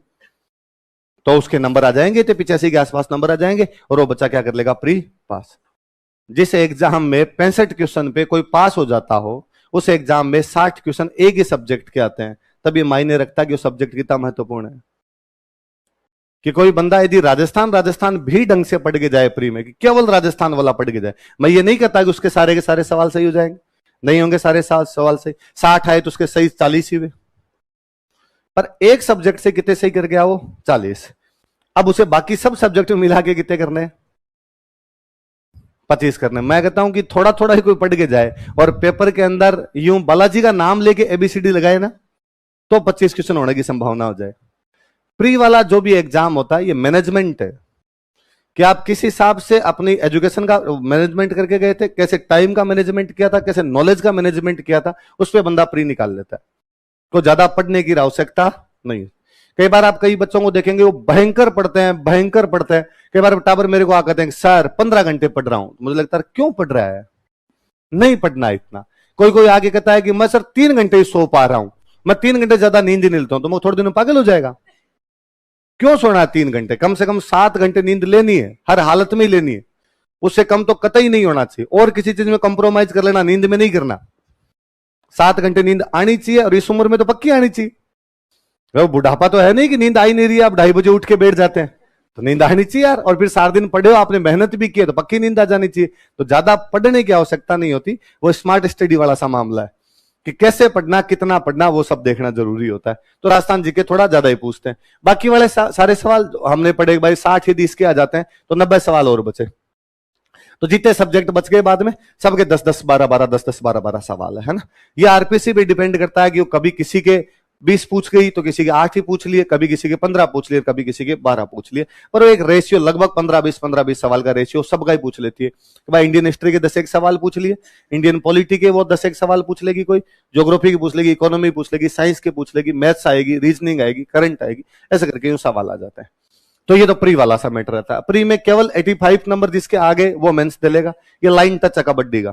तो उसके नंबर आ जाएंगे, तो 85 के आसपास नंबर आ जाएंगे, और वो बच्चा क्या कर लेगा? Pre pass. जिस एग्जाम में 65 क्वेश्चन पे कोई पास हो जाता हो, उस एग्जाम में 60 क्वेश्चन एक ही सब्जेक्ट के आते हैं, तब ये मायने रखता है कि वो सब्जेक्ट कितना महत्वपूर्ण है। कि कोई बंदा यदि राजस्थान भी ढंग से पढ़ के जाए प्री में, कि केवल राजस्थान वाला पढ़ के जाए, मैं ये नहीं कहता कि उसके सारे के सारे सवाल सही हो जाएंगे, नहीं होंगे सारे सवाल सही। 60 आए तो उसके सही 40 ही हुए, पर एक सब्जेक्ट से कितने सही कर गया वो? 40। अब उसे बाकी सब सब्जेक्ट में मिला के कितने करने हैं? 25 करने। मैं कहता हूं कि थोड़ा थोड़ा ही कोई पढ़ के जाए और पेपर के अंदर यूं बालाजी का नाम लेके एबीसीडी लगाए ना, तो 25 क्वेश्चन होने की संभावना हो जाए। प्री वाला जो भी एग्जाम होता है ये मैनेजमेंट है कि आप किस हिसाब से अपनी एजुकेशन का मैनेजमेंट करके गए थे, कैसे टाइम का मैनेजमेंट किया था, कैसे नॉलेज का मैनेजमेंट किया था, उस पर बंदा प्री निकाल लेता है। तो ज्यादा पढ़ने की आवश्यकता नहीं। कई बार आप कई बच्चों को देखेंगे वो भयंकर पढ़ते हैं, भयंकर पढ़ते हैं। कई बार टावर मेरे को आकर हैं सर 15 घंटे पढ़ रहा हूं। मुझे लगता है क्यों पढ़ रहा है, नहीं पढ़ना इतना। कोई कोई आगे कहता है कि मैं सर 3 घंटे ही सो पा रहा हूं, मैं 3 घंटे ज्यादा नींद नहीं लेता हूं। तो मैं थोड़े दिनों पागल हो जाएगा। क्यों सोना है 3 घंटे? कम से कम 7 घंटे नींद लेनी है, हर हालत में ही लेनी है। उससे कम तो कतई नहीं होना चाहिए। और किसी चीज में कंप्रोमाइज कर लेना, नींद में नहीं करना। 7 घंटे नींद आनी चाहिए और इस उम्र में तो पक्की आनी चाहिए। वो बुढ़ापा तो है नहीं कि नींद आ ही नहीं रही, आप 2:30 बजे उठ के बैठ जाते हैं। तो नींद आनी चाहिए यार। और फिर सारा दिन पढ़े हो, आपने मेहनत भी की है, तो पक्की नींद आ जानी चाहिए। तो ज्यादा पढ़ने की आवश्यकता नहीं होती। वो स्मार्ट स्टडी वाला सा मामला है कि कैसे पढ़ना, कितना पढ़ना, वो सब देखना जरूरी होता है। तो राजस्थान जी के थोड़ा ज्यादा ही पूछते हैं। बाकी वाले सारे सवाल हमने पढ़े भाई 60 यदि इसके आ जाते हैं तो 90 सवाल और बचे। तो जितने सब्जेक्ट बच गए बाद में सबके 10-10, 12-12, 10-10, 12-12 सवाल है ना। ये आरपीसी पे डिपेंड करता है कि वो कभी किसी के 20 पूछ गई तो किसी के 8 ही पूछ लिए, कभी किसी के 15 पूछ लिए, कभी किसी के 12 पूछ लिए। पर वो एक रेशियो लगभग 15-20 सवाल का रेशियो सबका ही पूछ लेती है कि भाई इंडियन हिस्ट्री के 10 एक सवाल पूछ लिए, इंडियन पॉलिटी के वो 10 एक सवाल पूछ लेगी, कोई ज्योग्राफी की पूछ लेगी, इकोनॉमी पूछ लेगी, साइंस के पूछ लेगी, मैथ्स आएगी, रीजनिंग आएगी, करंट आएगी, ऐसे करके यूं सवाल आ जाते हैं। तो ये तो प्री वाला सा मैटर रहता है। प्री में केवल 85 नंबर जिसके आगे वो मेंस दिलेगा। ये लाइन टच है कबड्डी का,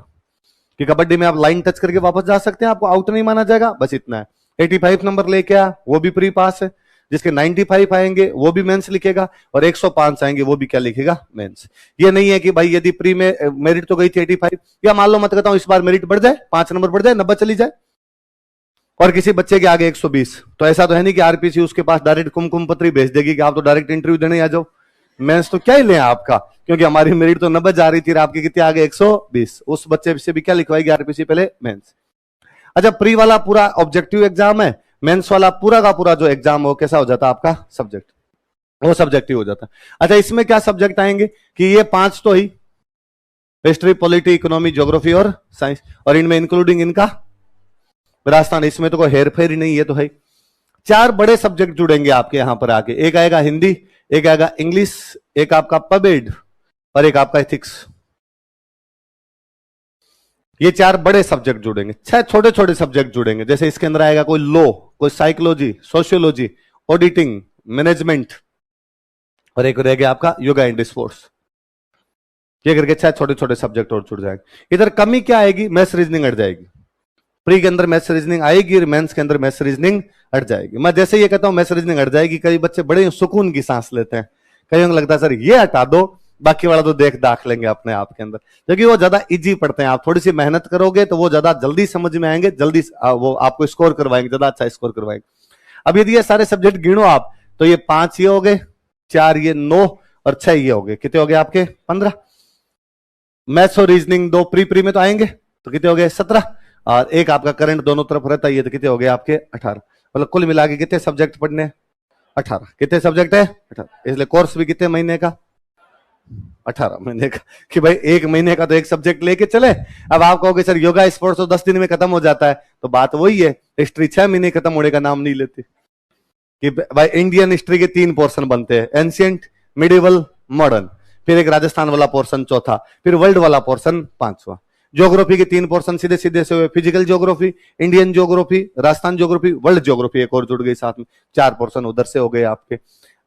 कि कबड्डी में आप लाइन टच करके वापस जा सकते हैं, आपको आउट नहीं माना जाएगा, बस इतना है। 85 नंबर लेके आ वो भी प्री पास है। जिसके 95 आएंगे वो भी मेंस लिखेगा, और 105 आएंगे वो भी क्या लिखेगा, मेंस। ये नहीं है कि भाई यदि प्री में मेरिट तो गई थी 85, या मान लो मत कहता हूं इस बार मेरिट बढ़ जाए, 5 नंबर बढ़ जाए, 90 चली जाए, और किसी बच्चे के आगे 120, तो ऐसा तो है नहीं कि आरपीसी उसके पास डायरेक्ट कुमकुम पत्री भेज देगी कि आप तो डायरेक्ट इंटरव्यू देने आ जाओ, मेंस तो क्या ही लें आपका, क्योंकि हमारी मेरिट तो 90 जा रही थी और आपके कितने आगे 120। उस बच्चे से भी क्या लिखवाएगी आरपीसी, पहले मेंस। अच्छा, प्री वाला पूरा ऑब्जेक्टिव एग्जाम है, मेंस वाला पूरा का पूरा जो एग्जाम हो कैसा हो जाता है आपका, सब्जेक्ट, वो सब्जेक्टिव हो जाता है। अच्छा, इसमें क्या सब्जेक्ट आएंगे कि ये 5 तो ही, हिस्ट्री, पॉलिटी, इकोनॉमी, ज्योग्राफी और साइंस, और इनमें इंक्लूडिंग इनका राजस्थान, इसमें तो कोई हेर फेर ही नहीं है। तो है 4 बड़े सब्जेक्ट जुड़ेंगे आपके यहां पर आके। एक आएगा हिंदी, एक आएगा इंग्लिश, एक आपका पबेड, और एक आपका एथिक्स। ये 4 बड़े सब्जेक्ट जुड़ेंगे। 6 छोटे छोटे सब्जेक्ट जुड़ेंगे। जैसे इसके अंदर आएगा कोई लॉ, कोई साइकोलॉजी, सोशियोलॉजी, ऑडिटिंग, मैनेजमेंट, और एक रह गया आपका योगा एंड स्पोर्ट्स। ये करके 6 छोटे छोटे सब्जेक्ट और जुड़ जाएंगे। इधर कमी क्या आएगी, मैथ्स रीजनिंग हट जाएगी। प्री के अंदर मैथ्स रीजनिंग आएगी और मेंस के अंदर मैथ्स रीजनिंग हट जाएगी। मैं जैसे ये कहता हूं मैथ्स रीजनिंग हट जाएगी, कई बच्चे बड़े सुकून की सांस लेते हैं। कईयों को लगता है सर ये हटा दो, बाकी वाला तो देख दाख लेंगे अपने आप के अंदर, क्योंकि वो ज्यादा इजी पढ़ते हैं। आप थोड़ी सी मेहनत करोगे तो वो ज्यादा जल्दी समझ में आएंगे, जल्दी वो आपको स्कोर करवाएंगे, ज्यादा अच्छा स्कोर करवाएंगे। अब यदि ये सारे सब्जेक्ट गिनो आप, तो ये 5 ये हो गए, 4 ये 9, और 6 ये हो गए। कितने हो गए आपके, 15। मैथ्स और रीजनिंग 2 प्री में तो आएंगे, तो कितने हो गए, 17, और एक आपका करंट दोनों तरफ रहता है, तो कितने हो गए आपके, 18। मतलब कुल मिला के कितने सब्जेक्ट पढ़ने हैं, 18। कितने सब्जेक्ट है, 18। इसलिए कोर्स भी कितने महीने का, 18 महीने का, कि भाई 1 महीने का तो एक सब्जेक्ट लेके चले। अब आप कहोगे सर योगा स्पोर्ट्स तो 10 दिन में खत्म हो जाता है, तो बात वही है। हिस्ट्री 6 महीने खत्म होने का नाम नहीं लेती। कि भाई इंडियन हिस्ट्री के 3 पोर्शन बनते हैं, एंशियंट, मिडिवल, मॉडर्न, फिर एक राजस्थान वाला पोर्शन चौथा, फिर वर्ल्ड वाला पोर्शन 5वां। ज्योग्राफी के 3 पोर्शन सीधे सीधे से हुए, physical geography, Indian geography, Rajasthan geography, world geography एक और जुड़ गई साथ में। 4 पोर्शन उधर से हो गए आपके।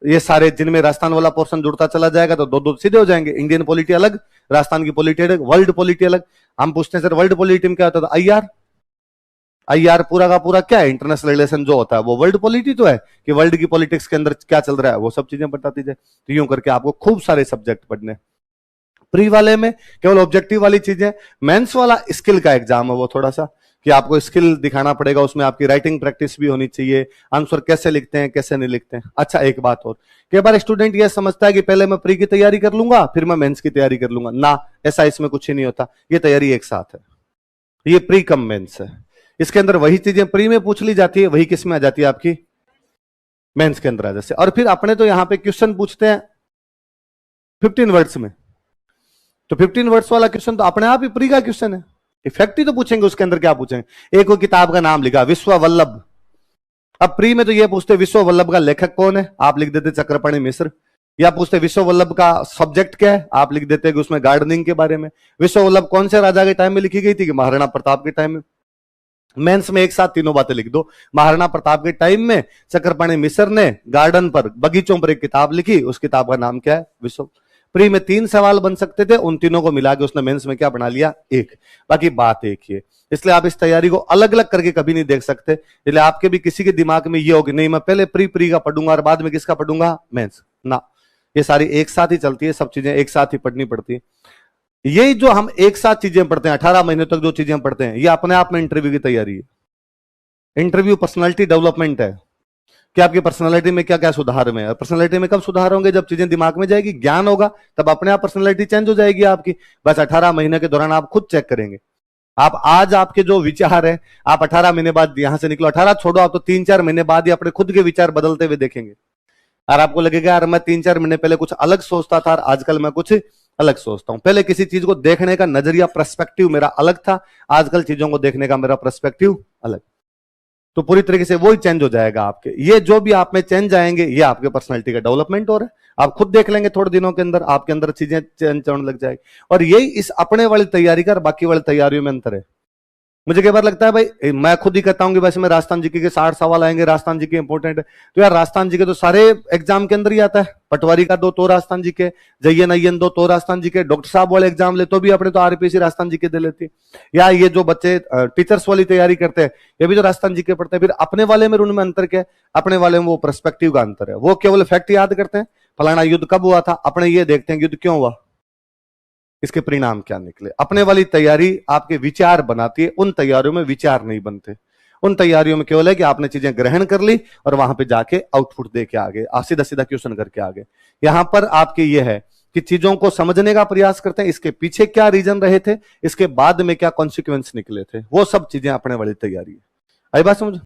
ये सारे जिनमें राजस्थान वाला पोर्शन जुड़ता चला जाएगा तो 2-2 सीधे हो जाएंगे। इंडियन पॉलिटी अलग, राजस्थान की पॉलिटी अलग, वर्ल्ड पॉलिटी अलग। हम पूछते हैं सर वर्ल्ड पॉलिटी में क्या होता था, आईआर पूरा का पूरा क्या है, इंटरनेशनल रिलेशन जो होता है वो वर्ल्ड पॉलिटी तो है, कि वर्ल्ड की पॉलिटिक्स के अंदर क्या चल रहा है वो सब चीजें बताती जाए। तो यूं करके आपको खूब सारे सब्जेक्ट पढ़ने। प्री वाले में केवल ऑब्जेक्टिव वाली चीजें। मेंस वाला स्किल का एग्जाम है, वो थोड़ा सा कि आपको स्किल दिखाना पड़ेगा, उसमें आपकी राइटिंग प्रैक्टिस भी होनी चाहिए, आंसर कैसे लिखते हैं कैसे नहीं लिखते हैं। अच्छा, एक बात और, कई बार स्टूडेंट ये समझता है कि पहले मैं प्री की तैयारी कर लूंगा फिर मैं मेंस की तैयारी कर लूंगा। ना, ऐसा इसमें कुछ ही नहीं होता, ये तैयारी एक साथ है। ये प्री कम मेंस है। इसके अंदर वही चीजें प्री में पूछ ली जाती है, वही किस में आ जाती है आपकी मेंस के अंदर आ जैसे। और फिर अपने तो यहां पे क्वेश्चन पूछते हैं 15 वर्ड्स में, तो 15 वर्ड्स वाला क्वेश्चन तो अपने आप ही प्री का क्वेश्चन है, इफेक्ट ही तो पूछेंगे, उसके अंदर क्या पूछेंगे। एक वो किताब का नाम लिखा विश्व वल्लभ, अब प्री में तो ये पूछते विश्व वल्लभ का लेखक कौन है, आप लिख देते चक्रपाणि मिश्र। या पूछते विश्व वल्लभ का सब्जेक्ट क्या है, आप लिख देते कि उसमें गार्डनिंग के बारे में। विश्व वल्लभ कौन से राजा के टाइम में लिखी गई थी, कि महाराणा प्रताप के टाइम में। मेंस में एक साथ तीनों बातें लिख दो। महाराणा प्रताप के टाइम में चक्रपाणि मिश्र ने गार्डन पर, बगीचों पर एक किताब लिखी, उस किताब का नाम क्या है, विश्व। प्री में 3 सवाल बन सकते थे, उन तीनों को मिला के उसने मेंस में क्या बना लिया, 1। बाकी बात एक ही है, इसलिए आप इस तैयारी को अलग अलग करके कभी नहीं देख सकते। इसलिए आपके भी किसी के दिमाग में ये होगी नहीं मैं पहले प्री का पढ़ूंगा और बाद में किसका पढ़ूंगा, मेंस, ना, ये सारी एक साथ ही चलती है, सब चीजें एक साथ ही पढ़नी पड़ती है। यही जो हम एक साथ चीजें पढ़ते हैं 18 महीने तक जो चीजें पढ़ते हैं, ये अपने आप में इंटरव्यू की तैयारी है। इंटरव्यू पर्सनालिटी डेवलपमेंट है कि आपकी पर्सनालिटी में क्या क्या सुधार में है। पर्सनालिटी में कब सुधार होंगे, जब चीजें दिमाग में जाएगी, ज्ञान होगा, तब अपने आप पर्सनालिटी चेंज हो जाएगी आपकी। बस 18 महीने के दौरान आप खुद चेक करेंगे। आप आज आपके जो विचार है, आप 18 महीने बाद यहां से निकलो, 18 छोड़ो, आप तो 3-4 महीने बाद ही अपने खुद के विचार बदलते हुए देखेंगे। और आपको लगेगा यार मैं 3-4 महीने पहले कुछ अलग सोचता था और आजकल मैं कुछ अलग सोचता हूं। पहले किसी चीज को देखने का नजरिया, पर्सपेक्टिव मेरा अलग था, आजकल चीजों को देखने का मेरा पर्सपेक्टिव अलग। तो पूरी तरीके से वो ही चेंज हो जाएगा आपके। ये जो भी आप में चेंज आएंगे, ये आपके पर्सनालिटी का डेवलपमेंट हो रहा है। आप खुद देख लेंगे थोड़े दिनों के अंदर आपके अंदर चीजें चेंज होने लग जाएगी। और यही इस अपने वाली तैयारी का और बाकी वाली तैयारियों में अंतर है। मुझे कई बार लगता है भाई मैं खुद ही कहता हूं कि वैसे में राजस्थान जीके के 60 सवाल आएंगे, राजस्थान जीके इंपोर्टेंट है। तो यार राजस्थान जीके तो सारे एग्जाम के अंदर ही आता है। पटवारी का 2 तो राजस्थान जीके, जयन अय्यन 2 तो राजस्थान जीके, डॉक्टर साहब वाले एग्जाम ले तो भी अपने तो आरपीएससी राजस्थान जीके दे लेती है। या ये जो बच्चे टीचर्स वाली तैयारी करते हैं, ये भी तो राजस्थान जीके पढ़ते हैं। फिर अपने वाले में उनमें अंतर क्या है, अपने वाले में वो पर्सपेक्टिव का अंतर है। वो केवल फैक्ट याद करते हैं, फलाना युद्ध कब हुआ था, अपने ये देखते हैं युद्ध क्यों हुआ, इसके परिणाम क्या निकले। अपने वाली तैयारी आपके विचार बनाती है, उन तैयारियों में विचार नहीं बनते। उन तैयारियों में केवल है कि आपने चीजें ग्रहण कर ली और वहां पे जाके आउटपुट दे के आगे, सीधा सीधा क्वेश्चन करके आगे। यहां पर आपके ये है कि चीजों को समझने का प्रयास करते हैं, इसके पीछे क्या रीजन रहे थे, इसके बाद में क्या कॉन्सिक्वेंस निकले थे, वो सब चीजें अपने वाली तैयारी है। आई बात समझ।